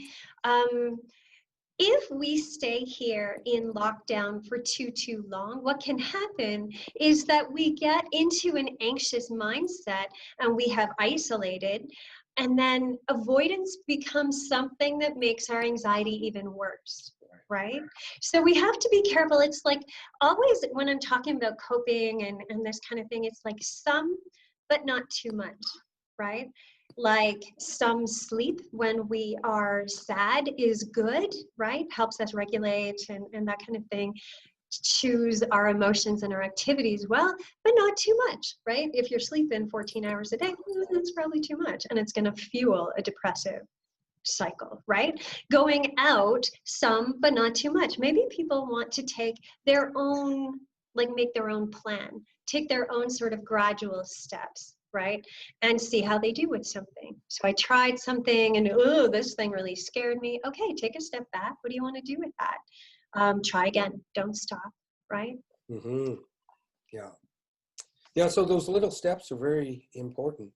If we stay here in lockdown for too long, what can happen is that we get into an anxious mindset and we have isolated, and then avoidance becomes something that makes our anxiety even worse, right? So we have to be careful. It's like always when I'm talking about coping and this kind of thing, it's like some, but not too much, right? Like some sleep when we are sad is good, right? Helps us regulate and that kind of thing. Choose our emotions and our activities well, but not too much, right? If you're sleeping 14 hours a day, that's probably too much, and it's going to fuel a depressive cycle, right? Going out some, but not too much. Maybe people want to take their own, like make their own plan, take their own sort of gradual steps, right? And see how they do with something. So I tried something and, oh, this thing really scared me. Okay, take a step back. What do you want to do with that? Try again. Don't stop, right? Mm-hmm. Yeah. Yeah. So those little steps are very important.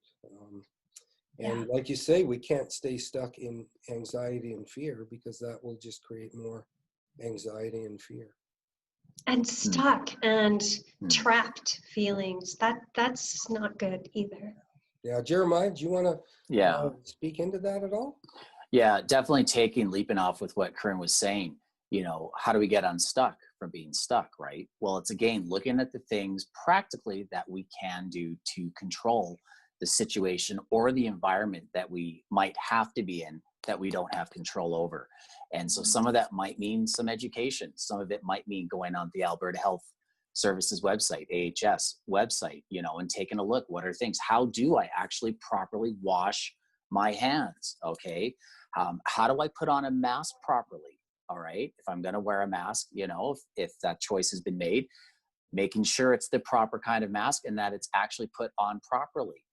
And like you say, we can't stay stuck in anxiety and fear, because that will just create more anxiety and fear. And stuck and trapped feelings. That's not good either. Yeah. Jeremiah, do you want to speak into that at all? Yeah, definitely leaping off with what Corinne was saying. You know, how do we get unstuck from being stuck, right? Well, it's again, looking at the things practically that we can do to control the situation or the environment that we might have to be in that we don't have control over. And so some of that might mean some education. Some of it might mean going on the Alberta Health Services website, AHS website, you know, and taking a look. What are things? How do I actually properly wash my hands? Okay. How do I put on a mask properly? All right. If I'm going to wear a mask, you know, if that choice has been made, making sure it's the proper kind of mask and that it's actually put on properly.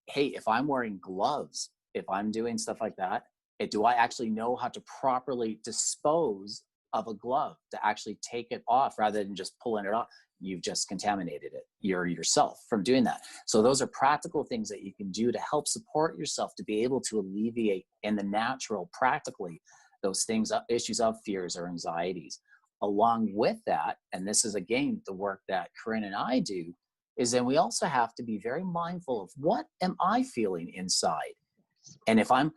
Hey, if I'm wearing gloves, if I'm doing stuff like that, do I actually know how to properly dispose of a glove, to actually take it off rather than just pulling it off? You've just contaminated it yourself from doing that. So those are practical things that you can do to help support yourself to be able to alleviate in the natural, practically, those things, issues of fears or anxieties. Along with that, and this is again the work that Corinne and I do, is then we also have to be very mindful of what am I feeling inside. And if I'm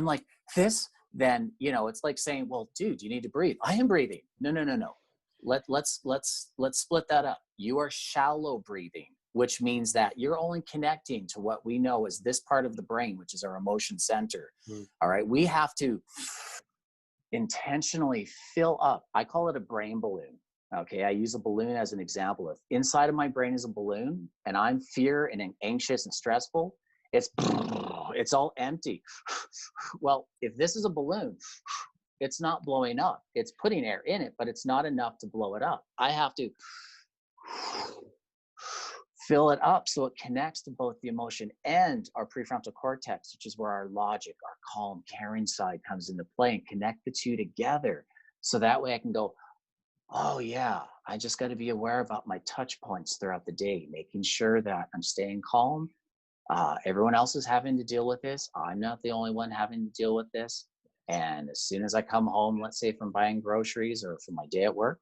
like this, then, you know, it's like saying, well, dude, you need to breathe. I am breathing. No. Let's split that up. You are shallow breathing, which means that you're only connecting to what we know as this part of the brain, which is our emotion center. All right. We have to intentionally fill up. I call it a brain balloon. Okay. I use a balloon as an example. If inside of my brain is a balloon and I'm fear and anxious and stressful, it's all empty. Well, if this is a balloon, it's not blowing up. It's putting air in it, but it's not enough to blow it up. I have to fill it up so it connects to both the emotion and our prefrontal cortex, which is where our logic, our calm, caring side comes into play, and connect the two together. So that way I can go, oh yeah, I just got to be aware about my touch points throughout the day, making sure that I'm staying calm. Everyone else is having to deal with this. I'm not the only one having to deal with this. And as soon as I come home, let's say from buying groceries or from my day at work,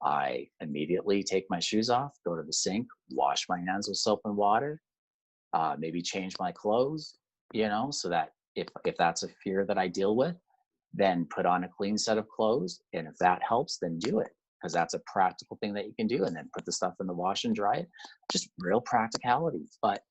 I immediately take my shoes off, go to the sink, wash my hands with soap and water, maybe change my clothes, you know, so that if that's a fear that I deal with, then put on a clean set of clothes. And if that helps, then do it, because that's a practical thing that you can do. And then put the stuff in the wash and dry it. Just real practicality. But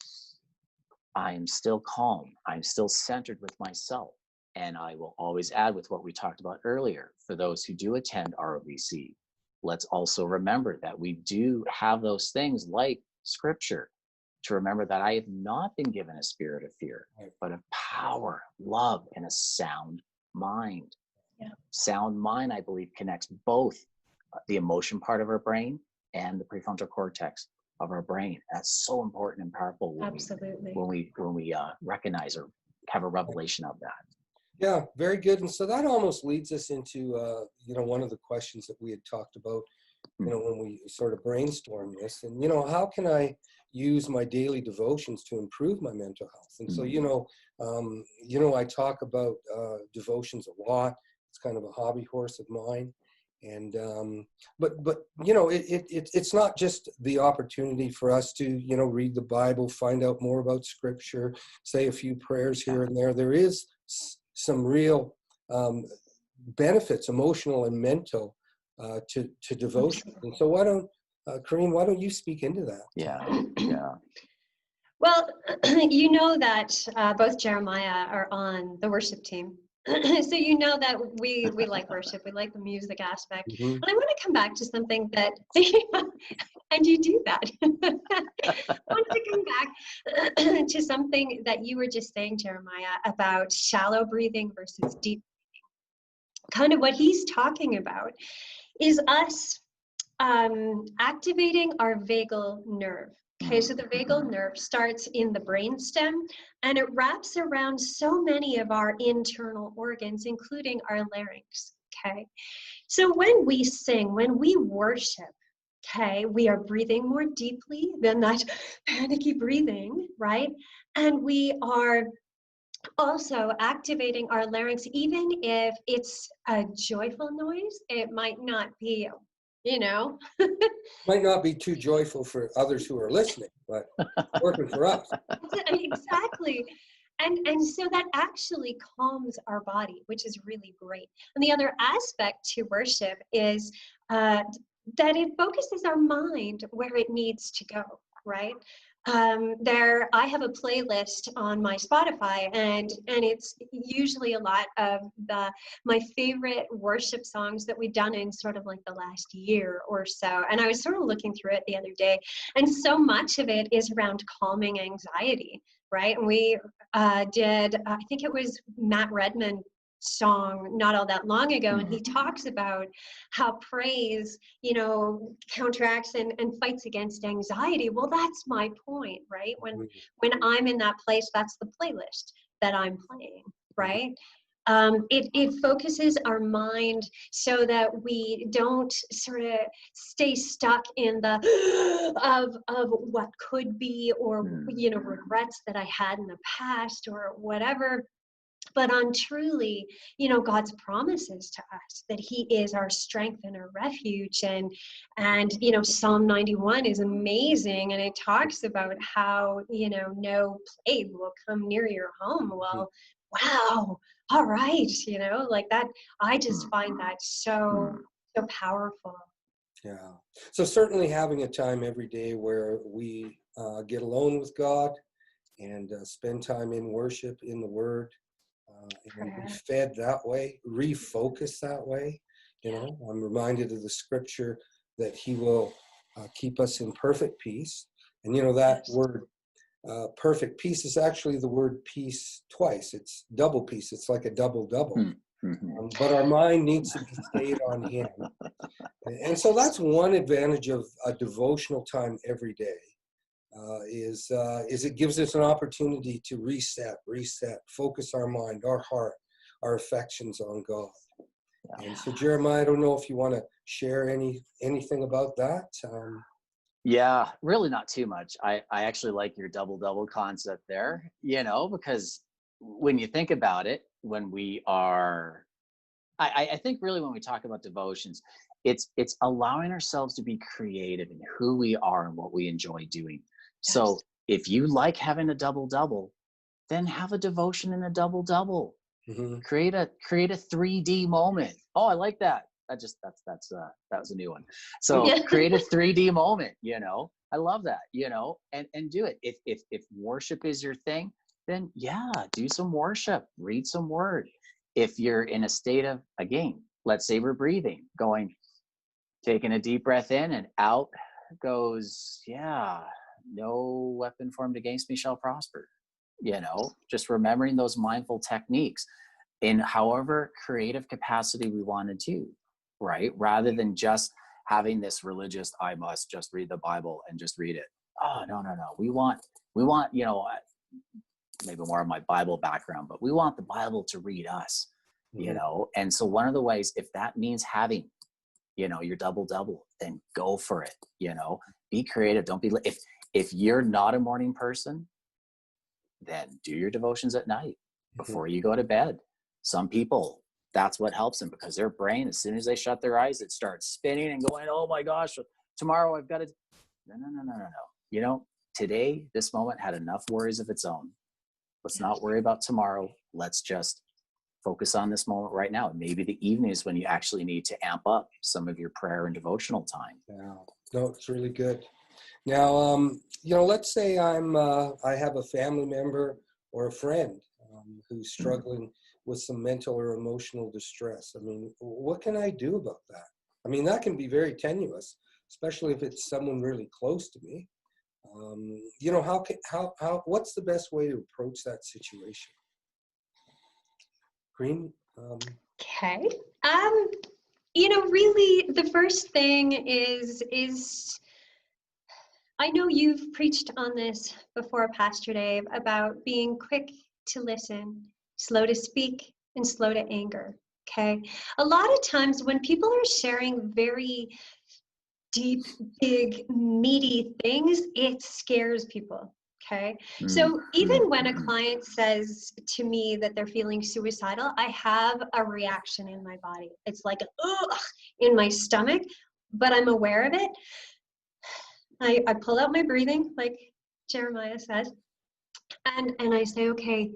I am still calm. I'm still centered with myself. And I will always add with what we talked about earlier, for those who do attend ROVC, let's also remember that we do have those things like scripture to remember that I have not been given a spirit of fear, but of power, love, and a sound mind. Yeah. Sound mind, I believe, connects both the emotion part of our brain and the prefrontal cortex of our brain. That's so important and powerful when we recognize or have a revelation of that. Yeah, very good. And so that almost leads us into, one of the questions that we had talked about, when we sort of brainstormed this. And, how can I use my daily devotions to improve my mental health? And so, I talk about devotions a lot. It's kind of a hobby horse of mine. And it's not just the opportunity for us to read the Bible, find out more about Scripture, say a few prayers here and there. There is some real benefits, emotional and mental, to devotion. And so Corinne, why don't you speak into that? Yeah. Well, you know that both Jeremiah are on the worship team. So you know that we like worship, we like the music aspect. Mm-hmm. And I want to come back to something that, and you do that. I want to come back to something that you were just saying, Jeremiah, about shallow breathing versus deep. Kind of what he's talking about is us activating our vagal nerve. Okay, so the vagal nerve starts in the brainstem and it wraps around so many of our internal organs, including our larynx. Okay, so when we sing, when we worship, okay, we are breathing more deeply than that panicky breathing, right? And we are also activating our larynx, even if it's a joyful noise, it might not be, Might not be too joyful for others who are listening, but working for us. Exactly. And so that actually calms our body, which is really great. And the other aspect to worship is that it focuses our mind where it needs to go, right? I have a playlist on my Spotify, and it's usually a lot of my favorite worship songs that we've done in sort of like the last year or so. And I was sort of looking through it the other day, and so much of it is around calming anxiety, right? And we did, I think it was Matt Redman song not all that long ago, and he talks about how praise counteracts and fights against anxiety. Well, that's my point, right? When I'm in that place, that's the playlist that I'm playing, right? It focuses our mind so that we don't sort of stay stuck in the of what could be, or regrets that I had in the past or whatever, but on truly, God's promises to us that he is our strength and our refuge. And Psalm 91 is amazing. And it talks about how, no plague will come near your home. Well, wow. All right. Like that, I just find that so powerful. Yeah. So certainly having a time every day where we get alone with God and spend time in worship, in the Word, and be fed that way, refocus that way. I'm reminded of the scripture that he will keep us in perfect peace. And that word perfect peace is actually the word peace twice. It's double peace. It's like a double. But our mind needs to be stayed on him. And so that's one advantage of a devotional time every day. Is it gives us an opportunity to reset, focus our mind, our heart, our affections on God. And so, Jeremiah, I don't know if you want to share anything about that. Yeah, really not too much. I actually like your double concept there, because when you think about it, when we are, I think really when we talk about devotions, it's allowing ourselves to be creative in who we are and what we enjoy doing. Yes. So if you like having a double, then have a devotion in a double. Mm-hmm. Create a 3D moment. Oh, I like that. That was a new one. So create a 3D moment, I love that, and do it. If worship is your thing, then do some worship, read some word. If you're in a state of, again, let's say we're breathing, taking a deep breath in and out goes, no weapon formed against me shall prosper. Just remembering those mindful techniques in however creative capacity we want to do, right? Rather than just having this religious, I must just read the Bible and just read it. Oh, no. We want, maybe more of my Bible background, but we want the Bible to read us, you know? And so one of the ways, if that means having, you know, your double, then go for it, you know, be creative. Don't be, if you're not a morning person, then do your devotions at night before you go to bed. Some people, that's what helps them, because their brain, as soon as they shut their eyes, it starts spinning and going, oh my gosh, tomorrow I've got to, no. You know, today, this moment had enough worries of its own. Let's not worry about tomorrow. Let's just focus on this moment right now. And maybe the evening is when you actually need to amp up some of your prayer and devotional time. Yeah, no, it's really good. Now, you know, let's say I have a family member or a friend who's struggling with some mental or emotional distress. I mean, what can I do about that? I mean, that can be very tenuous, especially if it's someone really close to me. You know, what's the best way to approach that situation? Corinne? Okay. You know, really, the first thing is I know you've preached on this before, Pastor Dave, about being quick to listen, slow to speak, and slow to anger. Okay. A lot of times when people are sharing very deep, big, meaty things, it scares people. Okay. So even when a client says to me that they're feeling suicidal, I have a reaction in my body. It's like, ugh, in my stomach, but I'm aware of it. I pull out my breathing, like Jeremiah says, and I say, okay,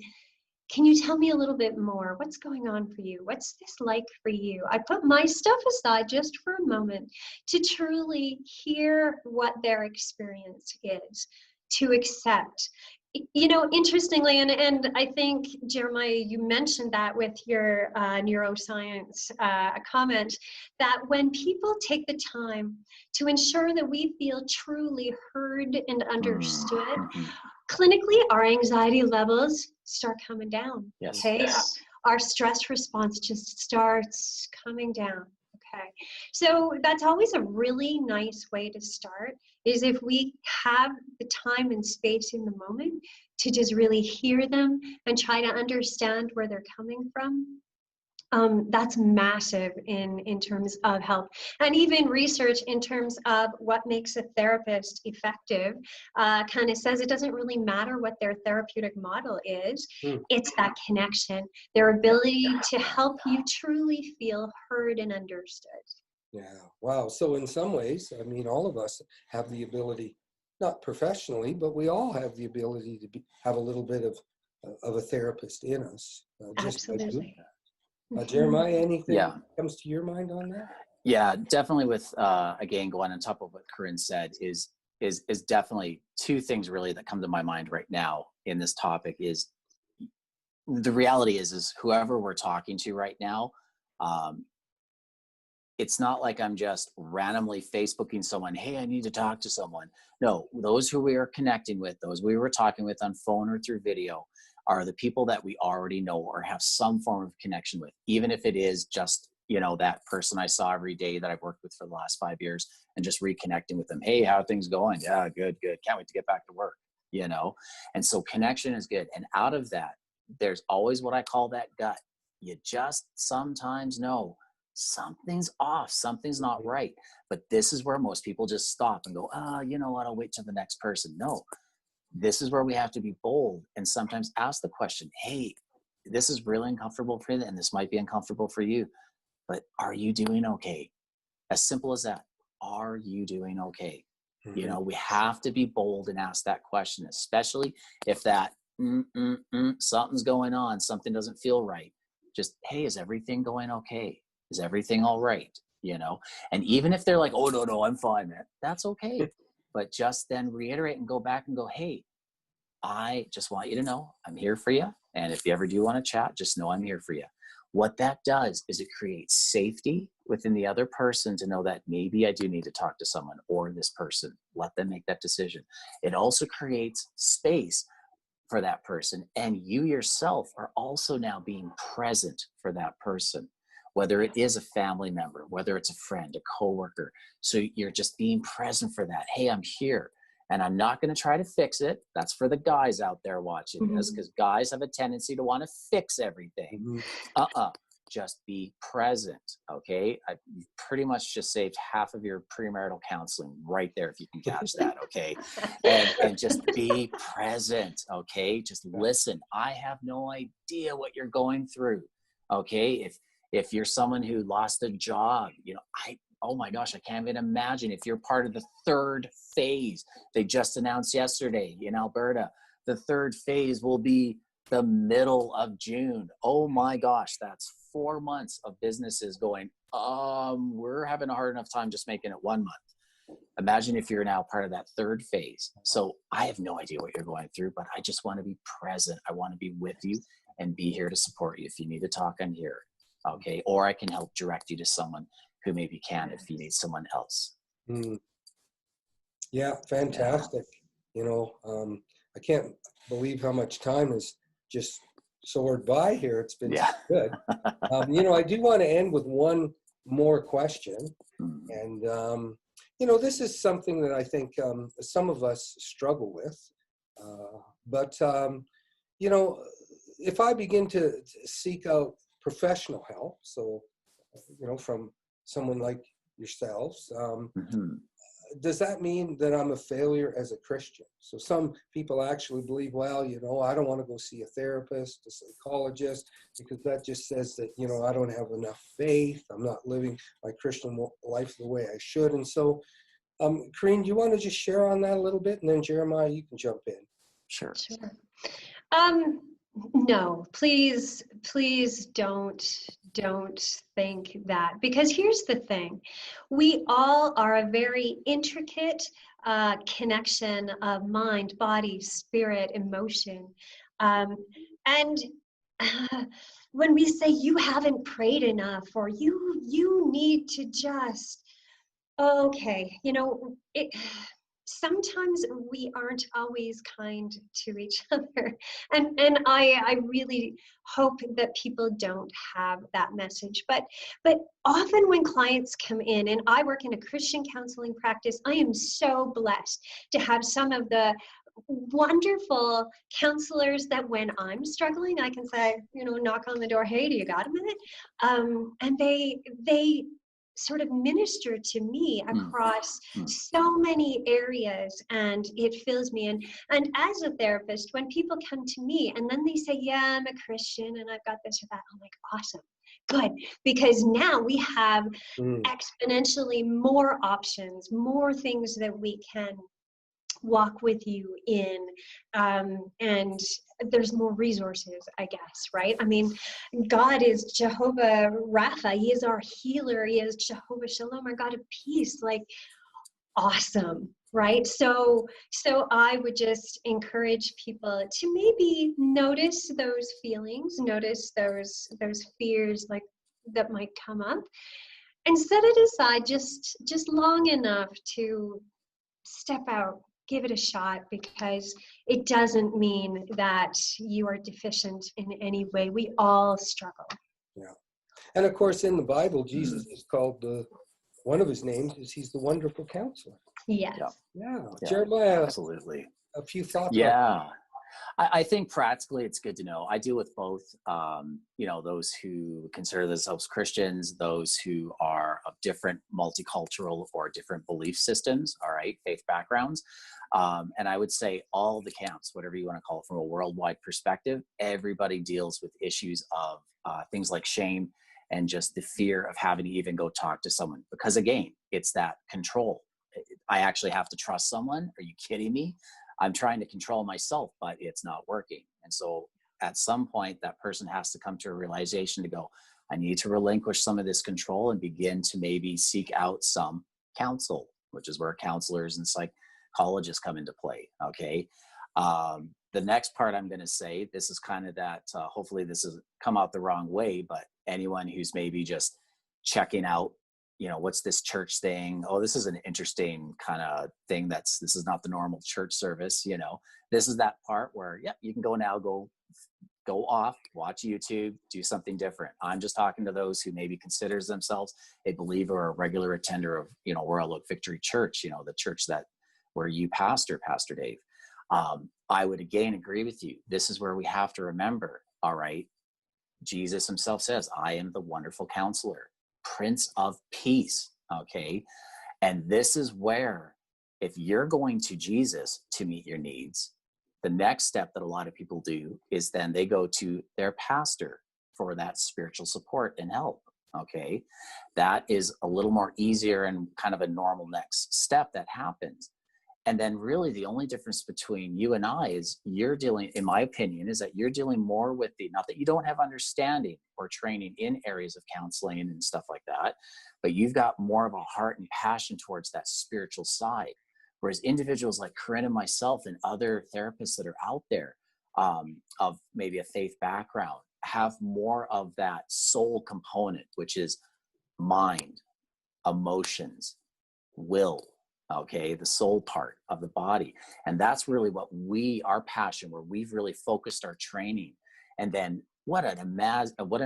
can you tell me a little bit more? What's going on for you? What's this like for you? I put my stuff aside just for a moment to truly hear what their experience is, to accept. You know, interestingly, and I think, Jeremiah, you mentioned that with your neuroscience comment, that when people take the time to ensure that we feel truly heard and understood, clinically, our anxiety levels start coming down. Yes. Okay, Yes. our stress response just starts coming down. Okay, so that's always a really nice way to start, is if we have the time and space in the moment to just really hear them and try to understand where they're coming from. That's massive in terms of help. And even research in terms of what makes a therapist effective kind of says it doesn't really matter what their therapeutic model is. It's that connection, their ability to help you truly feel heard and understood. Yeah, wow. So in some ways, I mean, all of us have the ability, not professionally, but we all have the ability to have a little bit of a therapist in us. Just by doing Absolutely. that. Jeremiah, anything comes to your mind on that? Yeah, definitely. With again, going on top of what Corinne said, is definitely two things really that come to my mind right now in this topic. Is the reality is whoever we're talking to right now, it's not like I'm just randomly Facebooking someone, hey, I need to talk to someone. No, those who we are connecting with, those we were talking with on phone or through video, are the people that we already know or have some form of connection with, even if it is just, you know, that person I saw every day that I've worked with for the last 5 years, and just reconnecting with them. Hey, how are things going? Yeah, good. Can't wait to get back to work, you know? And so connection is good. And out of that, there's always what I call that gut. You just sometimes know something's off, something's not right. But this is where most people just stop and go, you know what, I'll wait till the next person. No, this is where we have to be bold and sometimes ask the question, hey, this is really uncomfortable for you, and this might be uncomfortable for you, but are you doing okay? As simple as that. Are you doing okay? You know, we have to be bold and ask that question, especially if that something's going on, something doesn't feel right. Just, hey, is everything going okay? Is everything all right? You know, and even if they're like, oh, no, I'm fine, man, that's okay. But just then reiterate and go back and go, hey, I just want you to know I'm here for you. And if you ever do want to chat, just know I'm here for you. What that does is it creates safety within the other person to know that maybe I do need to talk to someone, or this person, let them make that decision. It also creates space for that person. And you yourself are also now being present for that person, whether it is a family member, whether it's a friend, a coworker. So you're just being present for that. Hey, I'm here. And I'm not going to try to fix it. That's for the guys out there watching this, because guys have a tendency to want to fix everything. Just be present, okay? You've pretty much just saved half of your premarital counseling right there, if you can catch that, okay? And just be present, okay? Just listen. I have no idea what you're going through, okay? If you're someone who lost a job, you know, oh my gosh, I can't even imagine if you're part of the third phase. They just announced yesterday in Alberta, the third phase will be the middle of June. Oh my gosh, that's 4 months of businesses going, we're having a hard enough time just making it 1 month. Imagine if you're now part of that third phase. So I have no idea what you're going through, but I just want to be present. I want to be with you and be here to support you. If you need to talk, I'm here. Okay. Or I can help direct you to someone who maybe can if you need someone else. Yeah, fantastic. You know, I can't believe how much time has just soared by here. It's been so good. You know, I do want to end with one more question. And, you know, this is something that I think some of us struggle with. But, you know, if I begin to seek out professional help, so, you know, from someone like yourselves, does that mean that I'm a failure as a Christian? So some people actually believe, well, you know, I don't want to go see a therapist, a psychologist, because that just says that, you know, I don't have enough faith. I'm not living my Christian life the way I should. And so, Corinne, do you want to just share on that a little bit? And then Jeremiah, you can jump in. Sure. No, please don't think that, because here's the thing. We all are a very intricate connection of mind, body, spirit, emotion. And when we say you haven't prayed enough, or you need to just, okay, you know, sometimes we aren't always kind to each other. And I really hope that people don't have that message. But often when clients come in, and I work in a Christian counseling practice, I am so blessed to have some of the wonderful counselors that when I'm struggling, I can say, you know, knock on the door, hey, do you got a minute? And they sort of minister to me across so many areas, and it fills me. And as a therapist, when people come to me and then they say, yeah, I'm a Christian and I've got this or that, I'm like, awesome, good, because now we have exponentially more options, more things that we can walk with you in, and there's more resources, I guess, right? I mean, God is Jehovah Rapha. He is our healer. He is Jehovah Shalom, our God of peace. Like, awesome, right? So I would just encourage people to maybe notice those feelings, notice those fears like that might come up, and set it aside just long enough to step out. Give it a shot, because it doesn't mean that you are deficient in any way. We all struggle. Yeah. And of course, in the Bible, Jesus is called one of his names is he's the wonderful counselor. Yes. Yeah. Jeremiah, absolutely. A few thoughts. Yeah. I think practically it's good to know. I deal with both, you know, those who consider themselves Christians, those who are of different multicultural or different belief systems, all right, faith backgrounds. And I would say all the camps, whatever you want to call it, from a worldwide perspective, everybody deals with issues of things like shame and just the fear of having to even go talk to someone. Because again, it's that control. I actually have to trust someone. Are you kidding me? I'm trying to control myself, but it's not working. And so at some point, that person has to come to a realization to go, I need to relinquish some of this control and begin to maybe seek out some counsel, which is where counselors and psychologists come into play. Okay. The next part I'm going to say, this is kind of that, hopefully this has come out the wrong way, but anyone who's maybe just checking out, you know, what's this church thing? Oh, this is an interesting kind of thing. This is not the normal church service. You know, this is that part where, yeah, you can go now, go off, watch YouTube, do something different. I'm just talking to those who maybe considers themselves a believer or a regular attender of, you know, Royal Oak Victory Church, you know, the church that where you pastor, Pastor Dave. I would again agree with you. This is where we have to remember, all right, Jesus himself says, I am the wonderful counselor, Prince of Peace. Okay. And this is where, if you're going to Jesus to meet your needs, the next step that a lot of people do is then they go to their pastor for that spiritual support and help. Okay. That is a little more easier and kind of a normal next step that happens. And then really the only difference between you and I is you're dealing, in my opinion, is that you're dealing more with the, not that you don't have understanding or training in areas of counseling and stuff like that, but you've got more of a heart and passion towards that spiritual side. Whereas individuals like Corinne and myself and other therapists that are out there of maybe a faith background have more of that soul component, which is mind, emotions, will, okay, the soul part of the body. And that's really what our passion, where we've really focused our training. And then what an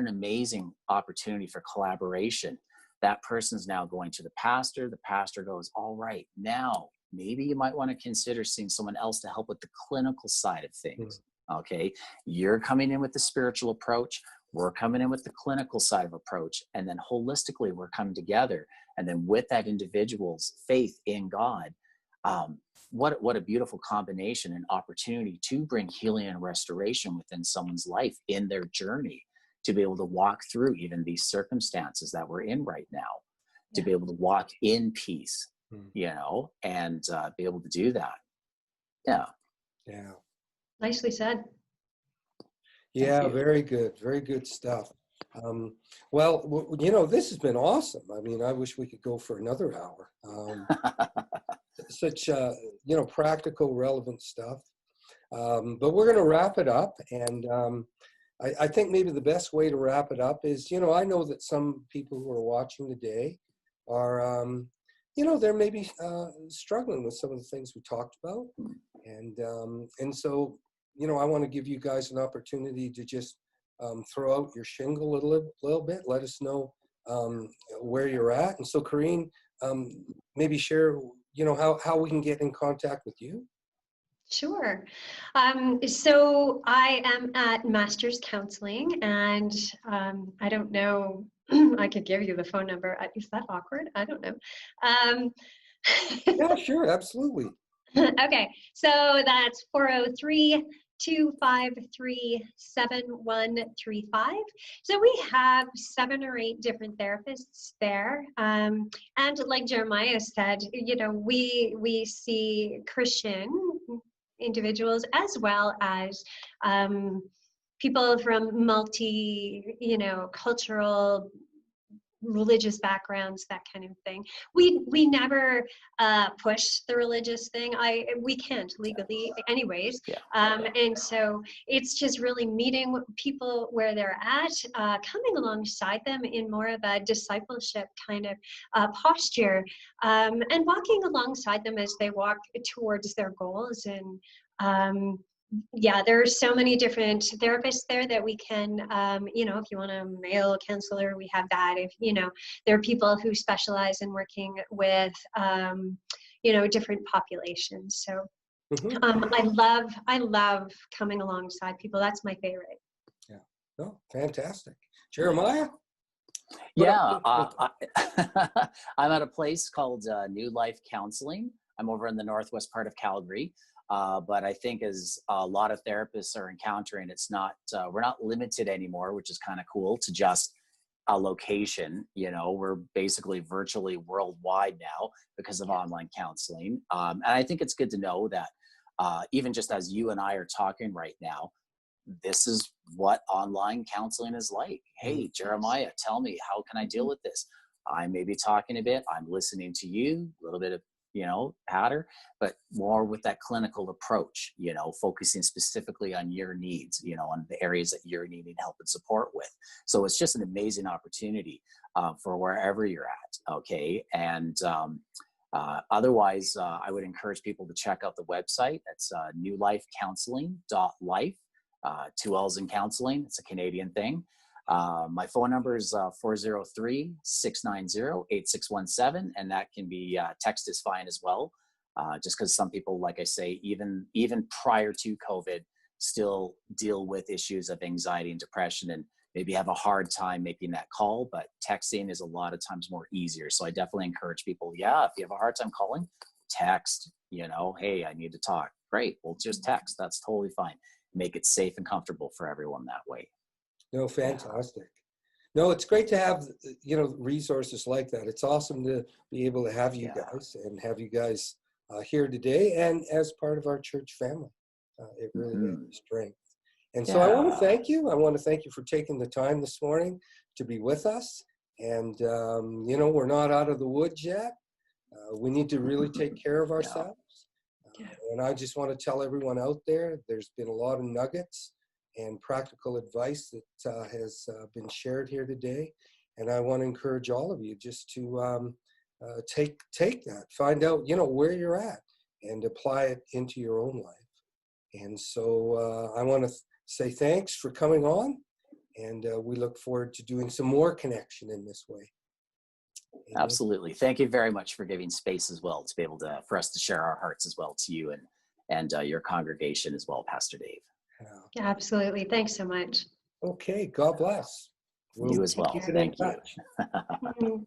amazing opportunity for collaboration. That person's now going to the pastor goes, all right, now maybe you might want to consider seeing someone else to help with the clinical side of things. Okay, you're coming in with the spiritual approach, we're coming in with the clinical side of approach, and then holistically we're coming together. And then with that individual's faith in God, what a beautiful combination and opportunity to bring healing and restoration within someone's life in their journey, to be able to walk through even these circumstances that we're in right now, to be able to walk in peace, and be able to do that. Yeah. Yeah. Nicely said. Yeah, very good stuff. Well, this has been awesome. I mean, I wish we could go for another hour. Such, practical, relevant stuff. But we're going to wrap it up. And I think maybe the best way to wrap it up is, I know that some people who are watching today are, they're maybe struggling with some of the things we talked about. And so, I want to give you guys an opportunity to just throw out your shingle a little bit. Let us know where you're at. And so, Corinne, maybe share, how we can get in contact with you. Sure. So I am at Master's Counseling, and I don't know, I could give you the phone number. Is that awkward? I don't know. Yeah, sure, absolutely. Okay, so that's 403-253-7135. So we have 7 or 8 different therapists there. And like Jeremiah said, we see Christian individuals as well as people from cultural, religious backgrounds, that kind of thing. We never push the religious thing. We can't legally anyways. And so it's just really meeting people where they're at, coming alongside them in more of a discipleship kind of posture, and walking alongside them as they walk towards their goals. And there are so many different therapists there that we can, if you want a male counselor, we have that. If, there are people who specialize in working with, different populations. So I love coming alongside people. That's my favorite. Yeah. Oh, fantastic. Jeremiah? Yeah. I'm at a place called New Life Counselling. I'm over in the northwest part of Calgary. But I think as a lot of therapists are encountering, it's not, we're not limited anymore, which is kind of cool, to just a location. We're basically virtually worldwide now because of online counseling. And I think it's good to know that even just as you and I are talking right now, this is what online counseling is like. Hey, Jeremiah, tell me, how can I deal with this? I may be talking a bit, I'm listening to you, a little bit of patter, but more with that clinical approach, focusing specifically on your needs, on the areas that you're needing help and support with. So it's just an amazing opportunity for wherever you're at. Okay. And otherwise, I would encourage people to check out the website. That's newlifecounseling.life, 2 L's in counseling. It's a Canadian thing. My phone number is 403-690-8617, and that can be text is fine as well. just because some people, like I say, even prior to COVID, still deal with issues of anxiety and depression, and maybe have a hard time making that call. But texting is a lot of times more easier. So I definitely encourage people, yeah, if you have a hard time calling, text, hey, I need to talk. Great, well, just text. That's totally fine. Make it safe and comfortable for everyone that way. No, fantastic. No, it's great to have, resources like that. It's awesome to be able to have you guys and have you guys here today and as part of our church family. It really is strength. And so I want to thank you. I want to thank you for taking the time this morning to be with us. And, we're not out of the woods yet. We need to really take care of ourselves. And I just want to tell everyone out there, there's been a lot of nuggets and practical advice that has been shared here today. And I want to encourage all of you just to take that, find out, where you're at and apply it into your own life. And so I want to say thanks for coming on, and we look forward to doing some more connection in this way. Amen. Absolutely. Thank you very much for giving space as well to be able to, for us to share our hearts as well to you and your congregation as well, Pastor Dave. Absolutely. Thanks so much. Okay. God bless. You as well. Thank you.